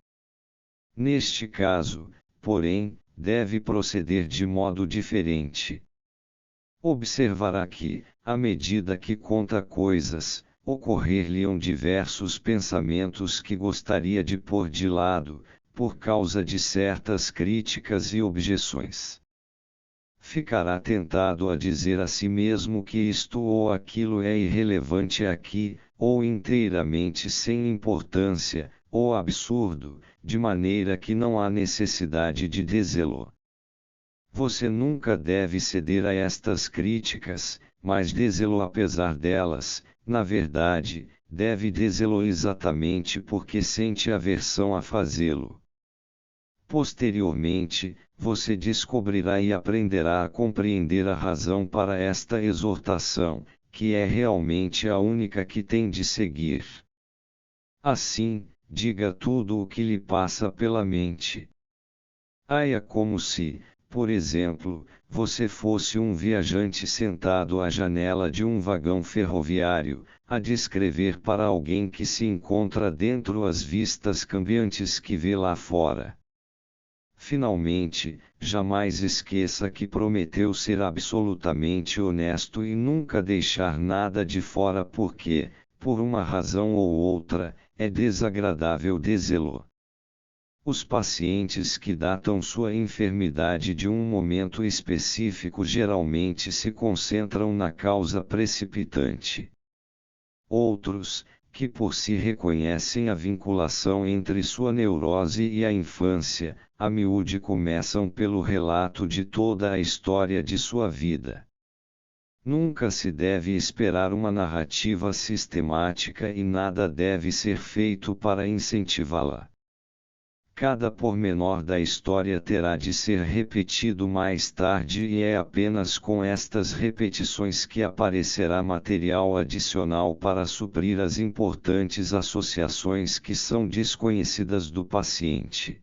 Neste caso, porém, deve proceder de modo diferente. Observará que, à medida que conta coisas, ocorrer-lhe-ão diversos pensamentos que gostaria de pôr de lado, por causa de certas críticas e objeções. Ficará tentado a dizer a si mesmo que isto ou aquilo é irrelevante aqui, ou inteiramente sem importância, ou absurdo, de maneira que não há necessidade de dizê-lo. Você nunca deve ceder a estas críticas, mas dizê-lo apesar delas. Na verdade, deve dizê-lo exatamente porque sente aversão a fazê-lo. Posteriormente, você descobrirá e aprenderá a compreender a razão para esta exortação, que é realmente a única que tem de seguir. Assim, diga tudo o que lhe passa pela mente. Haja como se, por exemplo, você fosse um viajante sentado à janela de um vagão ferroviário, a descrever para alguém que se encontra dentro as vistas cambiantes que vê lá fora. Finalmente, jamais esqueça que prometeu ser absolutamente honesto e nunca deixar nada de fora porque, por uma razão ou outra, é desagradável dizê-lo. Os pacientes que datam sua enfermidade de um momento específico geralmente se concentram na causa precipitante. Outros, que por si reconhecem a vinculação entre sua neurose e a infância, a miúde começam pelo relato de toda a história de sua vida. Nunca se deve esperar uma narrativa sistemática e nada deve ser feito para incentivá-la. Cada pormenor da história terá de ser repetido mais tarde e é apenas com estas repetições que aparecerá material adicional para suprir as importantes associações que são desconhecidas do paciente.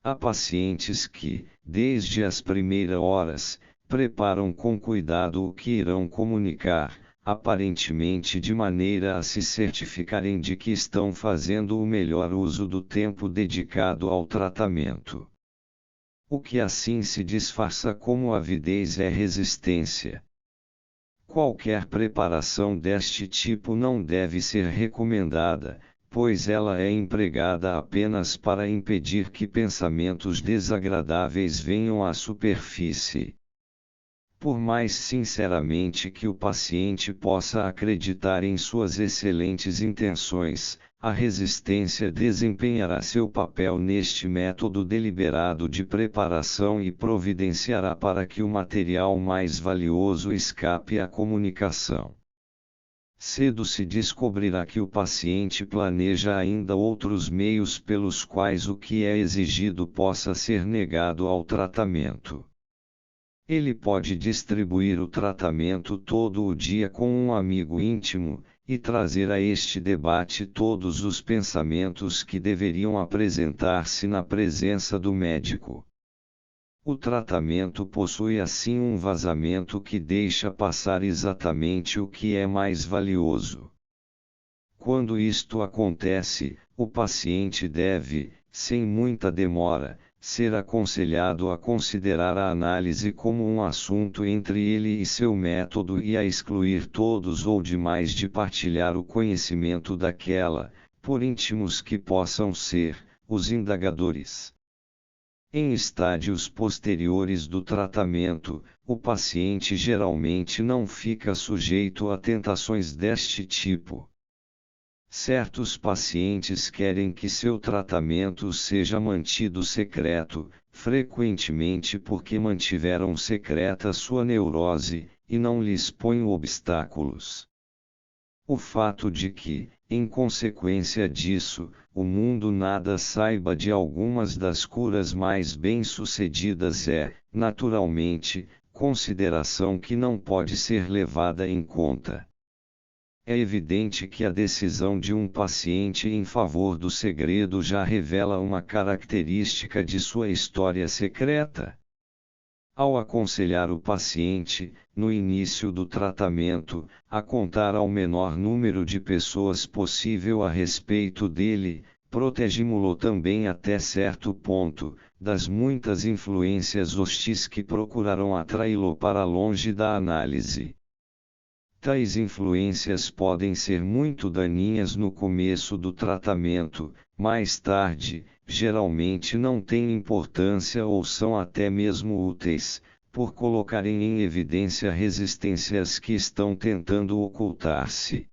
Há pacientes que, desde as primeiras horas, preparam com cuidado o que irão comunicar, aparentemente de maneira a se certificarem de que estão fazendo o melhor uso do tempo dedicado ao tratamento. O que assim se disfarça como avidez é resistência. Qualquer preparação deste tipo não deve ser recomendada, pois ela é empregada apenas para impedir que pensamentos desagradáveis venham à superfície. Por mais sinceramente que o paciente possa acreditar em suas excelentes intenções, a resistência desempenhará seu papel neste método deliberado de preparação e providenciará para que o material mais valioso escape à comunicação. Cedo se descobrirá que o paciente planeja ainda outros meios pelos quais o que é exigido possa ser negado ao tratamento. Ele pode distribuir o tratamento todo o dia com um amigo íntimo, e trazer a este debate todos os pensamentos que deveriam apresentar-se na presença do médico. O tratamento possui assim um vazamento que deixa passar exatamente o que é mais valioso. Quando isto acontece, o paciente deve, sem muita demora, ser aconselhado a considerar a análise como um assunto entre ele e seu método e a excluir todos ou demais de partilhar o conhecimento daquela, por íntimos que possam ser, os indagadores. Em estádios posteriores do tratamento, o paciente geralmente não fica sujeito a tentações deste tipo. Certos pacientes querem que seu tratamento seja mantido secreto, frequentemente porque mantiveram secreta sua neurose, e não lhes põem obstáculos. O fato de que, em consequência disso, o mundo nada saiba de algumas das curas mais bem-sucedidas é, naturalmente, consideração que não pode ser levada em conta. É evidente que a decisão de um paciente em favor do segredo já revela uma característica de sua história secreta. Ao aconselhar o paciente, no início do tratamento, a contar ao menor número de pessoas possível a respeito dele, protegemo-lo também até certo ponto, das muitas influências hostis que procurarão atraí-lo para longe da análise. Tais influências podem ser muito daninhas no começo do tratamento, mais tarde, geralmente não têm importância ou são até mesmo úteis, por colocarem em evidência resistências que estão tentando ocultar-se.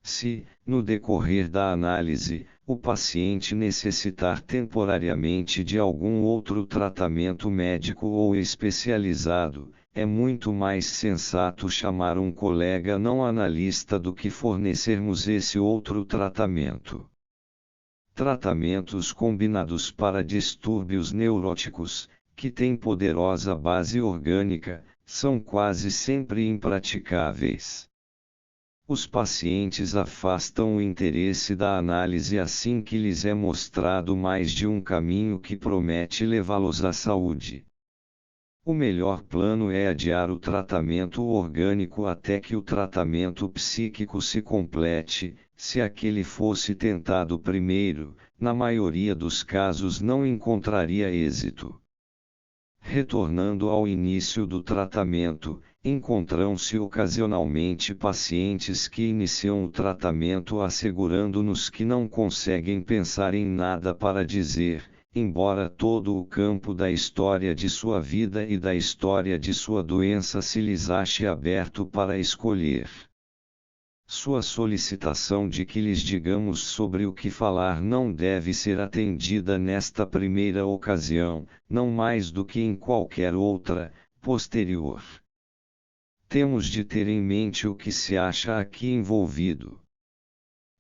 Se, no decorrer da análise, o paciente necessitar temporariamente de algum outro tratamento médico ou especializado, é muito mais sensato chamar um colega não analista do que fornecermos esse outro tratamento. Tratamentos combinados para distúrbios neuróticos, que têm poderosa base orgânica, são quase sempre impraticáveis. Os pacientes afastam o interesse da análise assim que lhes é mostrado mais de um caminho que promete levá-los à saúde. O melhor plano é adiar o tratamento orgânico até que o tratamento psíquico se complete. Se aquele fosse tentado primeiro, na maioria dos casos não encontraria êxito. Retornando ao início do tratamento, encontram-se ocasionalmente pacientes que iniciam o tratamento assegurando-nos que não conseguem pensar em nada para dizer, embora todo o campo da história de sua vida e da história de sua doença se lhes ache aberto para escolher. Sua solicitação de que lhes digamos sobre o que falar não deve ser atendida nesta primeira ocasião, não mais do que em qualquer outra, posterior. Temos de ter em mente o que se acha aqui envolvido.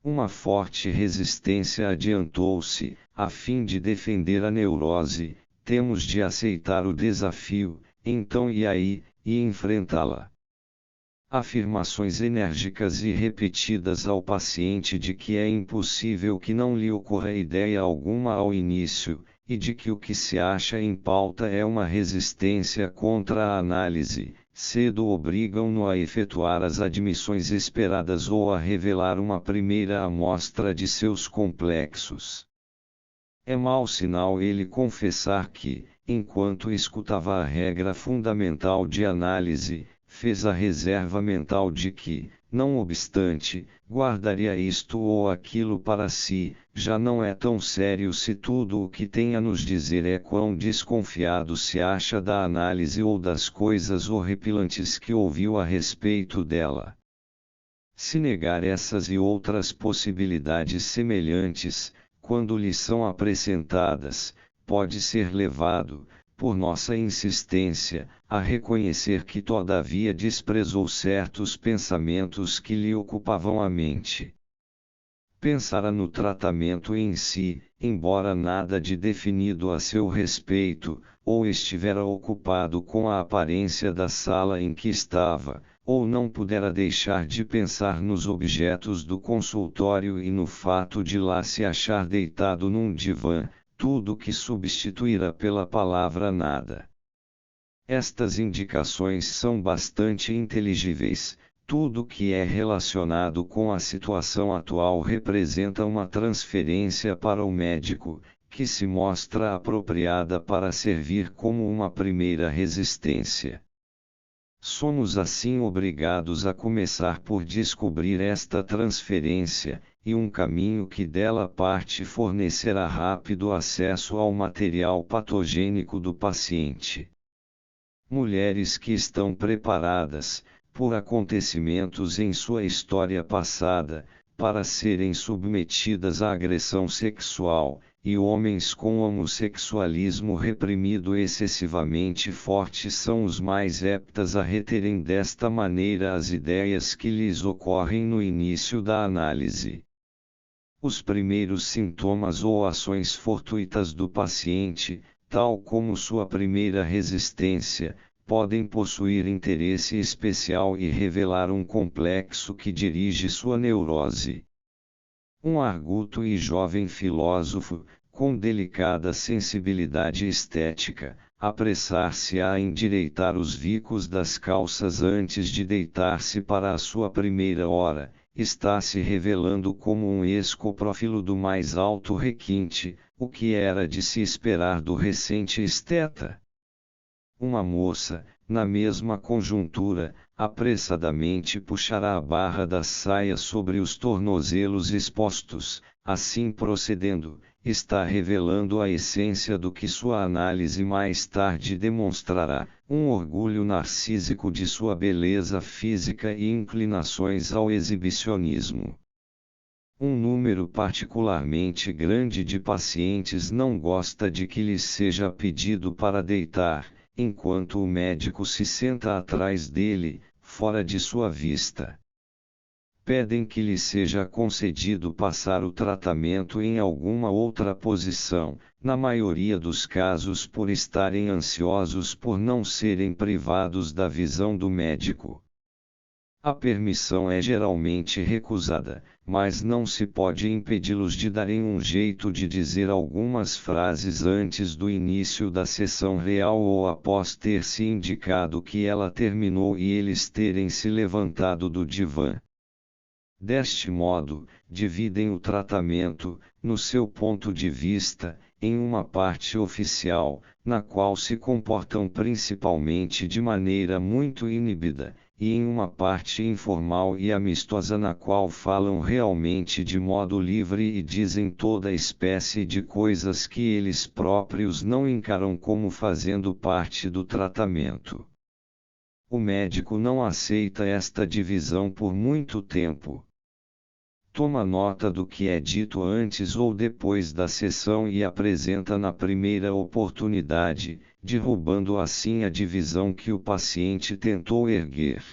Uma forte resistência adiantou-se, a fim de defender a neurose, temos de aceitar o desafio, então e aí, e enfrentá-la. Afirmações enérgicas e repetidas ao paciente de que é impossível que não lhe ocorra ideia alguma ao início, e de que o que se acha em pauta é uma resistência contra a análise, cedo obrigam-no a efetuar as admissões esperadas ou a revelar uma primeira amostra de seus complexos. É mau sinal ele confessar que, enquanto escutava a regra fundamental de análise, fez a reserva mental de que, não obstante, guardaria isto ou aquilo para si. Já não é tão sério se tudo o que tem a nos dizer é quão desconfiado se acha da análise ou das coisas horripilantes que ouviu a respeito dela. Se negar essas e outras possibilidades semelhantes, quando lhe são apresentadas, pode ser levado, por nossa insistência, a reconhecer que todavia desprezou certos pensamentos que lhe ocupavam a mente. Pensara no tratamento em si, embora nada de definido a seu respeito, ou estivera ocupado com a aparência da sala em que estava, ou não pudera deixar de pensar nos objetos do consultório e no fato de lá se achar deitado num divã, tudo que substituíra pela palavra nada. Estas indicações são bastante inteligíveis. Tudo que é relacionado com a situação atual representa uma transferência para o médico, que se mostra apropriada para servir como uma primeira resistência. Somos assim obrigados a começar por descobrir esta transferência, e um caminho que dela parte fornecerá rápido acesso ao material patogênico do paciente. Mulheres que estão preparadas, por acontecimentos em sua história passada, para serem submetidas à agressão sexual, e homens com homossexualismo reprimido excessivamente forte são os mais aptas a reterem desta maneira as ideias que lhes ocorrem no início da análise. Os primeiros sintomas ou ações fortuitas do paciente, tal como sua primeira resistência, podem possuir interesse especial e revelar um complexo que dirige sua neurose. Um arguto e jovem filósofo, com delicada sensibilidade estética, apressar-se a endireitar os vicos das calças antes de deitar-se para a sua primeira hora, está se revelando como um escoprófilo do mais alto requinte, o que era de se esperar do recente esteta. Uma moça, na mesma conjuntura, apressadamente puxará a barra da saia sobre os tornozelos expostos, assim procedendo, está revelando a essência do que sua análise mais tarde demonstrará, um orgulho narcísico de sua beleza física e inclinações ao exibicionismo. Um número particularmente grande de pacientes não gosta de que lhes seja pedido para deitar, enquanto o médico se senta atrás dele, fora de sua vista. Pedem que lhe seja concedido passar o tratamento em alguma outra posição, na maioria dos casos por estarem ansiosos por não serem privados da visão do médico. A permissão é geralmente recusada, mas não se pode impedi-los de darem um jeito de dizer algumas frases antes do início da sessão real ou após ter se indicado que ela terminou e eles terem se levantado do divã. Deste modo, dividem o tratamento, no seu ponto de vista, em uma parte oficial, na qual se comportam principalmente de maneira muito inibida, e em uma parte informal e amistosa na qual falam realmente de modo livre e dizem toda espécie de coisas que eles próprios não encaram como fazendo parte do tratamento. O médico não aceita esta divisão por muito tempo. Toma nota do que é dito antes ou depois da sessão e apresenta na primeira oportunidade, derrubando assim a divisão que o paciente tentou erguer.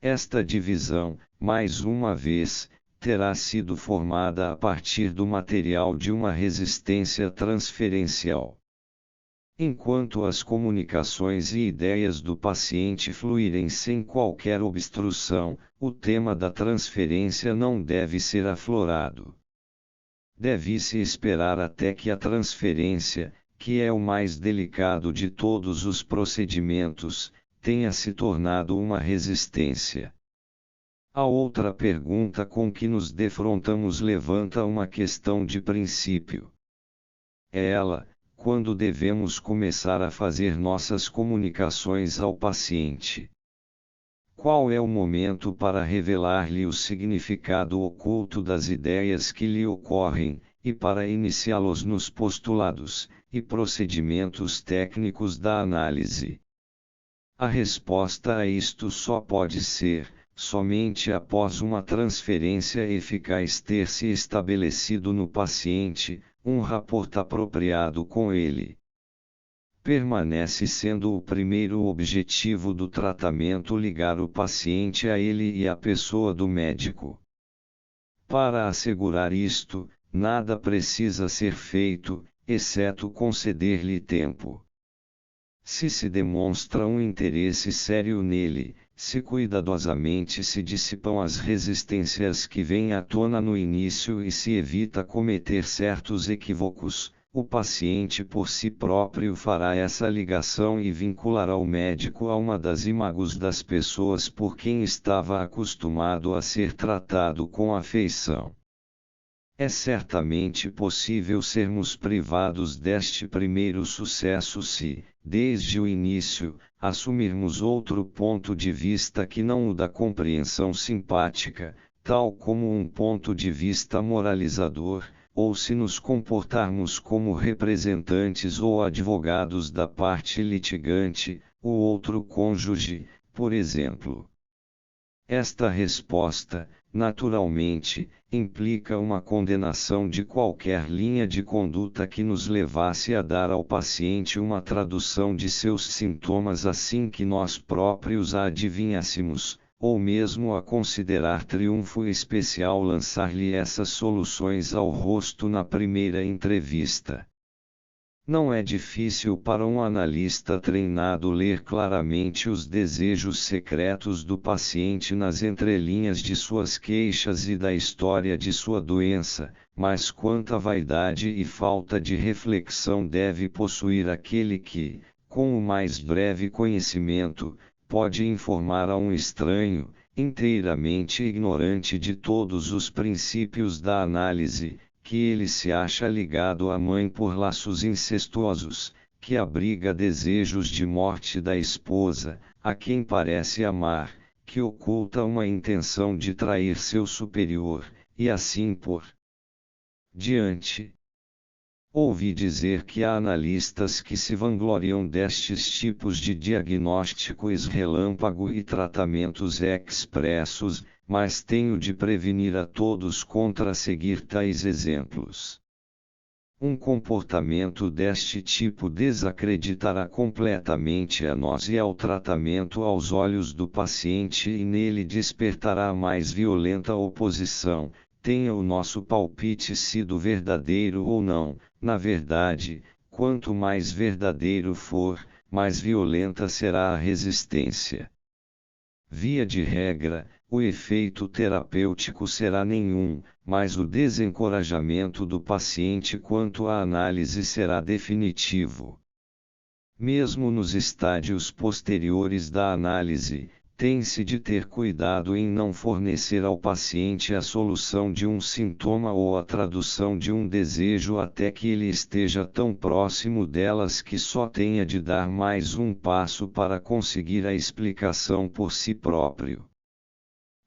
Esta divisão, mais uma vez, terá sido formada a partir do material de uma resistência transferencial. Enquanto as comunicações e ideias do paciente fluírem sem qualquer obstrução, o tema da transferência não deve ser aflorado. Deve-se esperar até que a transferência, que é o mais delicado de todos os procedimentos, tenha se tornado uma resistência. A outra pergunta com que nos defrontamos levanta uma questão de princípio. É ela: quando devemos começar a fazer nossas comunicações ao paciente? Qual é o momento para revelar-lhe o significado oculto das ideias que lhe ocorrem, e para iniciá-los nos postulados e procedimentos técnicos da análise? A resposta a isto só pode ser, somente após uma transferência eficaz ter se estabelecido no paciente, um rapport apropriado com ele. Permanece sendo o primeiro objetivo do tratamento ligar o paciente a ele e à pessoa do médico. Para assegurar isto, nada precisa ser feito, exceto conceder-lhe tempo. Se demonstra um interesse sério nele, se cuidadosamente se dissipam as resistências que vêm à tona no início e se evita cometer certos equívocos, o paciente por si próprio fará essa ligação e vinculará o médico a uma das imagens das pessoas por quem estava acostumado a ser tratado com afeição. É certamente possível sermos privados deste primeiro sucesso se, desde o início, assumirmos outro ponto de vista que não o da compreensão simpática, tal como um ponto de vista moralizador, ou se nos comportarmos como representantes ou advogados da parte litigante, o outro cônjuge, por exemplo. Esta resposta, naturalmente, implica uma condenação de qualquer linha de conduta que nos levasse a dar ao paciente uma tradução de seus sintomas assim que nós próprios a adivinhássemos, ou mesmo a considerar triunfo especial lançar-lhe essas soluções ao rosto na primeira entrevista. Não é difícil para um analista treinado ler claramente os desejos secretos do paciente nas entrelinhas de suas queixas e da história de sua doença, mas quanta vaidade e falta de reflexão deve possuir aquele que, com o mais breve conhecimento, pode informar a um estranho, inteiramente ignorante de todos os princípios da análise, que ele se acha ligado à mãe por laços incestuosos, que abriga desejos de morte da esposa, a quem parece amar, que oculta uma intenção de trair seu superior, e assim por diante. Ouvi dizer que há analistas que se vangloriam destes tipos de diagnósticos relâmpago e tratamentos expressos, mas tenho de prevenir a todos contra seguir tais exemplos. Um comportamento deste tipo desacreditará completamente a nós e ao tratamento aos olhos do paciente e nele despertará a mais violenta oposição, tenha o nosso palpite sido verdadeiro ou não. Na verdade, quanto mais verdadeiro for, mais violenta será a resistência. Via de regra, o efeito terapêutico será nenhum, mas o desencorajamento do paciente quanto à análise será definitivo. Mesmo nos estádios posteriores da análise, tem-se de ter cuidado em não fornecer ao paciente a solução de um sintoma ou a tradução de um desejo até que ele esteja tão próximo delas que só tenha de dar mais um passo para conseguir a explicação por si próprio.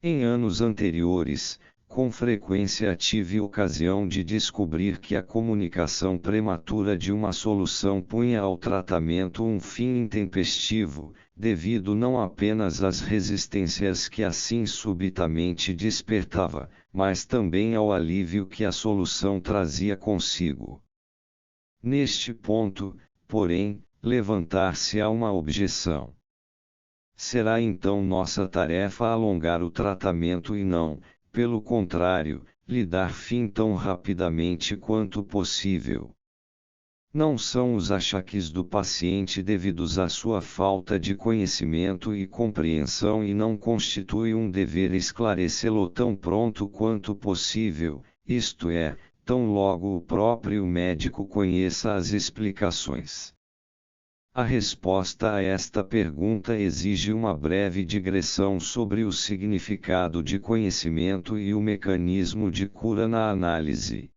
Em anos anteriores, com frequência tive ocasião de descobrir que a comunicação prematura de uma solução punha ao tratamento um fim intempestivo, devido não apenas às resistências que assim subitamente despertava, mas também ao alívio que a solução trazia consigo. Neste ponto, porém, levantar-se-á uma objeção. Será então nossa tarefa alongar o tratamento e não, pelo contrário, lhe dar fim tão rapidamente quanto possível. Não são os achaques do paciente devidos à sua falta de conhecimento e compreensão e não constitui um dever esclarecê-lo tão pronto quanto possível, isto é, tão logo o próprio médico conheça as explicações. A resposta a esta pergunta exige uma breve digressão sobre o significado de conhecimento e o mecanismo de cura na análise.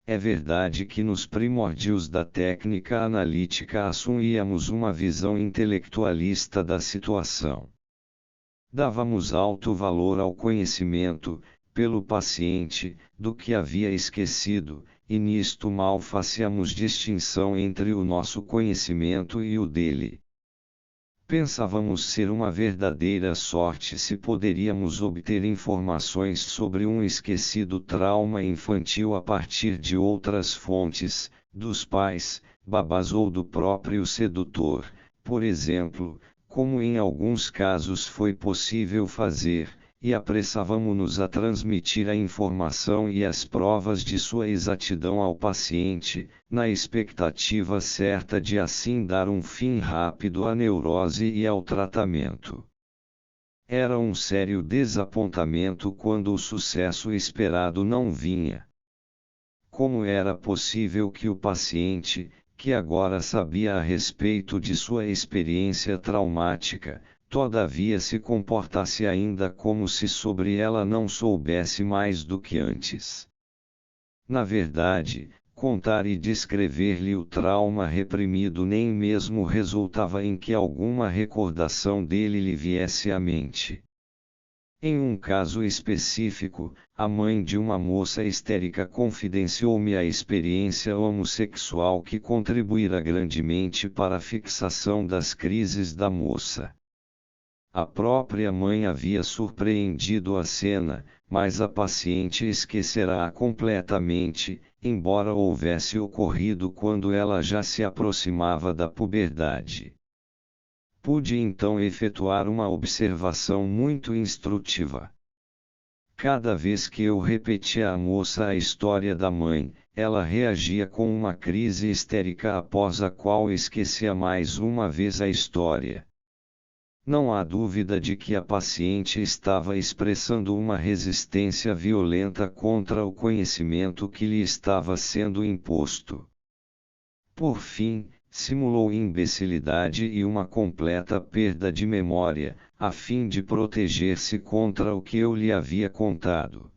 É verdade que nos primórdios da técnica analítica assumíamos uma visão intelectualista da situação. Dávamos alto valor ao conhecimento, pelo paciente, do que havia esquecido, e nisto mal fazíamos distinção entre o nosso conhecimento e o dele. Pensávamos ser uma verdadeira sorte se poderíamos obter informações sobre um esquecido trauma infantil a partir de outras fontes, dos pais, babás ou do próprio sedutor, por exemplo, como em alguns casos foi possível fazer, e apressávamos-nos a transmitir a informação e as provas de sua exatidão ao paciente, na expectativa certa de assim dar um fim rápido à neurose e ao tratamento. Era um sério desapontamento quando o sucesso esperado não vinha. Como era possível que o paciente, que agora sabia a respeito de sua experiência traumática, todavia se comportasse ainda como se sobre ela não soubesse mais do que antes? Na verdade, contar e descrever-lhe o trauma reprimido nem mesmo resultava em que alguma recordação dele lhe viesse à mente. Em um caso específico, a mãe de uma moça histérica confidenciou-me a experiência homossexual que contribuíra grandemente para a fixação das crises da moça. A própria mãe havia surpreendido a cena, mas a paciente esquecerá completamente, embora houvesse ocorrido quando ela já se aproximava da puberdade. Pude então efetuar uma observação muito instrutiva. Cada vez que eu repetia à moça a história da mãe, ela reagia com uma crise histérica após a qual esquecia mais uma vez a história. Não há dúvida de que a paciente estava expressando uma resistência violenta contra o conhecimento que lhe estava sendo imposto. Por fim, simulou imbecilidade e uma completa perda de memória, a fim de proteger-se contra o que eu lhe havia contado.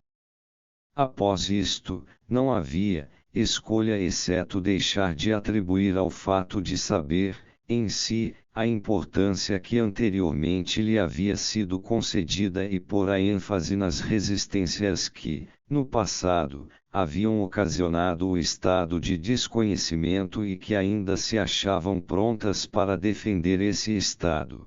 Após isto, não havia escolha exceto deixar de atribuir ao fato de saber, em si, a importância que anteriormente lhe havia sido concedida e pôr a ênfase nas resistências que, no passado, haviam ocasionado o estado de desconhecimento e que ainda se achavam prontas para defender esse estado.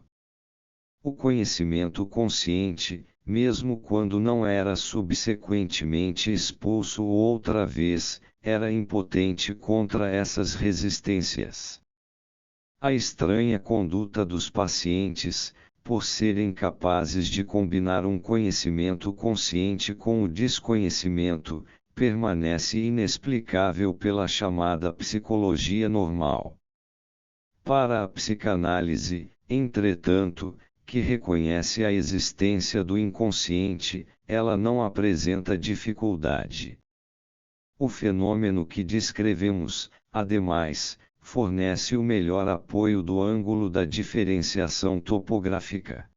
O conhecimento consciente, mesmo quando não era subsequentemente expulso outra vez, era impotente contra essas resistências. A estranha conduta dos pacientes, por serem capazes de combinar um conhecimento consciente com o desconhecimento, permanece inexplicável pela chamada psicologia normal. Para a psicanálise, entretanto, que reconhece a existência do inconsciente, ela não apresenta dificuldade. O fenômeno que descrevemos, ademais, fornece o melhor apoio do ângulo da diferenciação topográfica.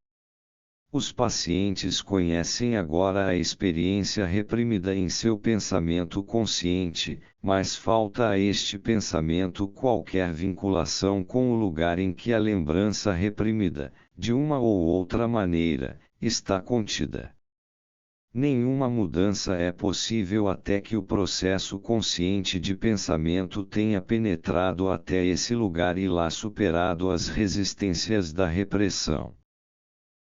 Os pacientes conhecem agora a experiência reprimida em seu pensamento consciente, mas falta a este pensamento qualquer vinculação com o lugar em que a lembrança reprimida, de uma ou outra maneira, está contida. Nenhuma mudança é possível até que o processo consciente de pensamento tenha penetrado até esse lugar e lá superado as resistências da repressão.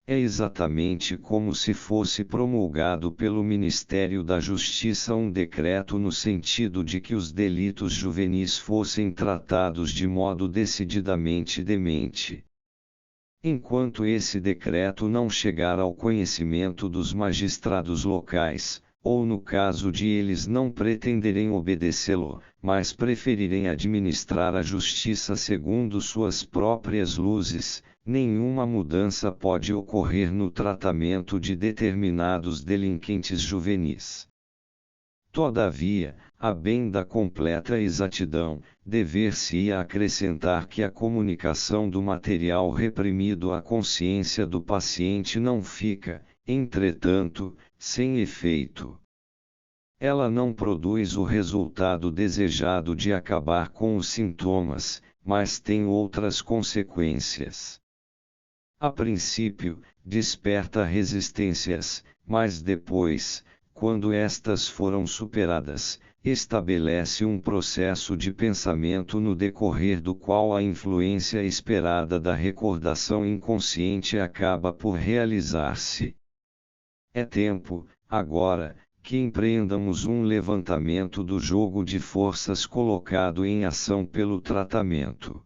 É exatamente como se fosse promulgado pelo Ministério da Justiça um decreto no sentido de que os delitos juvenis fossem tratados de modo decididamente demente. Enquanto esse decreto não chegar ao conhecimento dos magistrados locais, ou no caso de eles não pretenderem obedecê-lo, mas preferirem administrar a justiça segundo suas próprias luzes, nenhuma mudança pode ocorrer no tratamento de determinados delinquentes juvenis. Todavia, a bem da completa exatidão, dever-se-ia acrescentar que a comunicação do material reprimido à consciência do paciente não fica, entretanto, sem efeito. Ela não produz o resultado desejado de acabar com os sintomas, mas tem outras consequências. A princípio, desperta resistências, mas depois, quando estas foram superadas, estabelece um processo de pensamento no decorrer do qual a influência esperada da recordação inconsciente acaba por realizar-se. É tempo, agora, que empreendamos um levantamento do jogo de forças colocado em ação pelo tratamento.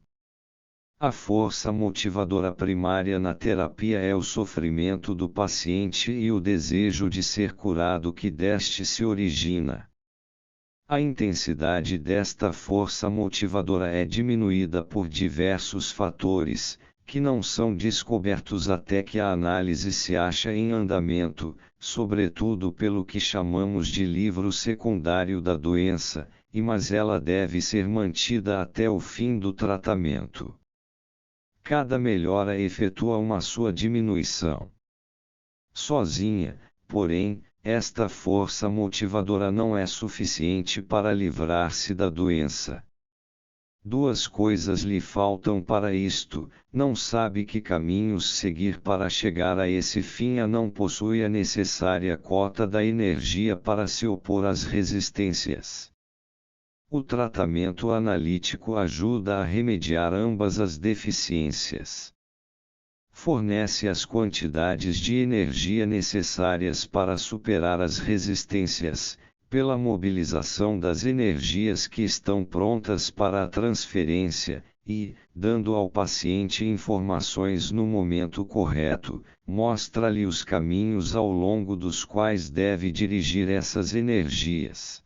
A força motivadora primária na terapia é o sofrimento do paciente e o desejo de ser curado que deste se origina. A intensidade desta força motivadora é diminuída por diversos fatores, que não são descobertos até que a análise se acha em andamento, sobretudo pelo que chamamos de livro secundário da doença, mas ela deve ser mantida até o fim do tratamento. Cada melhora efetua uma sua diminuição. Sozinha, porém, esta força motivadora não é suficiente para livrar-se da doença. Duas coisas lhe faltam para isto: não sabe que caminhos seguir para chegar a esse fim e não possui a necessária cota da energia para se opor às resistências. O tratamento analítico ajuda a remediar ambas as deficiências. Fornece as quantidades de energia necessárias para superar as resistências, pela mobilização das energias que estão prontas para a transferência, e, dando ao paciente informações no momento correto, mostra-lhe os caminhos ao longo dos quais deve dirigir essas energias.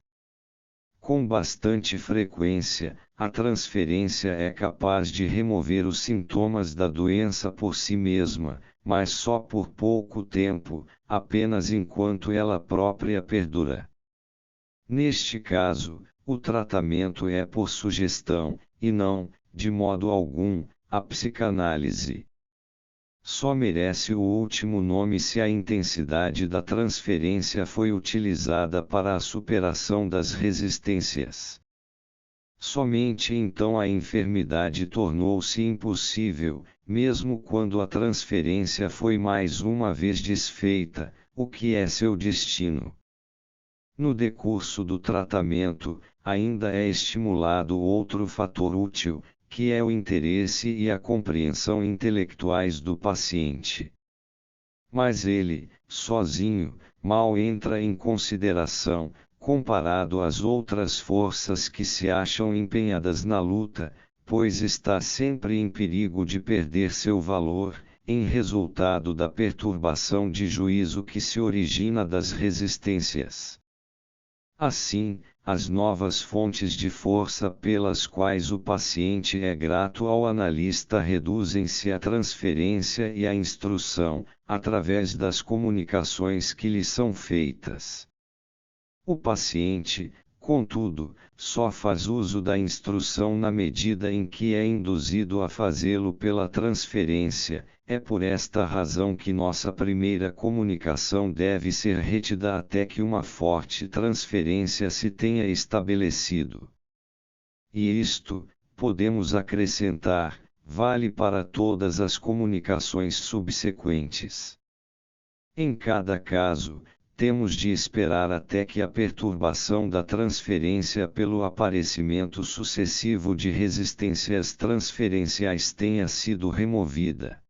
Com bastante frequência, a transferência é capaz de remover os sintomas da doença por si mesma, mas só por pouco tempo, apenas enquanto ela própria perdura. Neste caso, o tratamento é por sugestão, e não, de modo algum, a psicanálise. Só merece o último nome se a intensidade da transferência foi utilizada para a superação das resistências. Somente então a enfermidade tornou-se impossível, mesmo quando a transferência foi mais uma vez desfeita, o que é seu destino. No decurso do tratamento, ainda é estimulado outro fator útil, que é o interesse e a compreensão intelectuais do paciente. Mas ele, sozinho, mal entra em consideração, comparado às outras forças que se acham empenhadas na luta, pois está sempre em perigo de perder seu valor, em resultado da perturbação de juízo que se origina das resistências. Assim, as novas fontes de força pelas quais o paciente é grato ao analista reduzem-se à transferência e à instrução, através das comunicações que lhe são feitas. O paciente, contudo, só faz uso da instrução na medida em que é induzido a fazê-lo pela transferência. É por esta razão que nossa primeira comunicação deve ser retida até que uma forte transferência se tenha estabelecido. E isto, podemos acrescentar, vale para todas as comunicações subsequentes. Em cada caso, temos de esperar até que a perturbação da transferência pelo aparecimento sucessivo de resistências transferenciais tenha sido removida.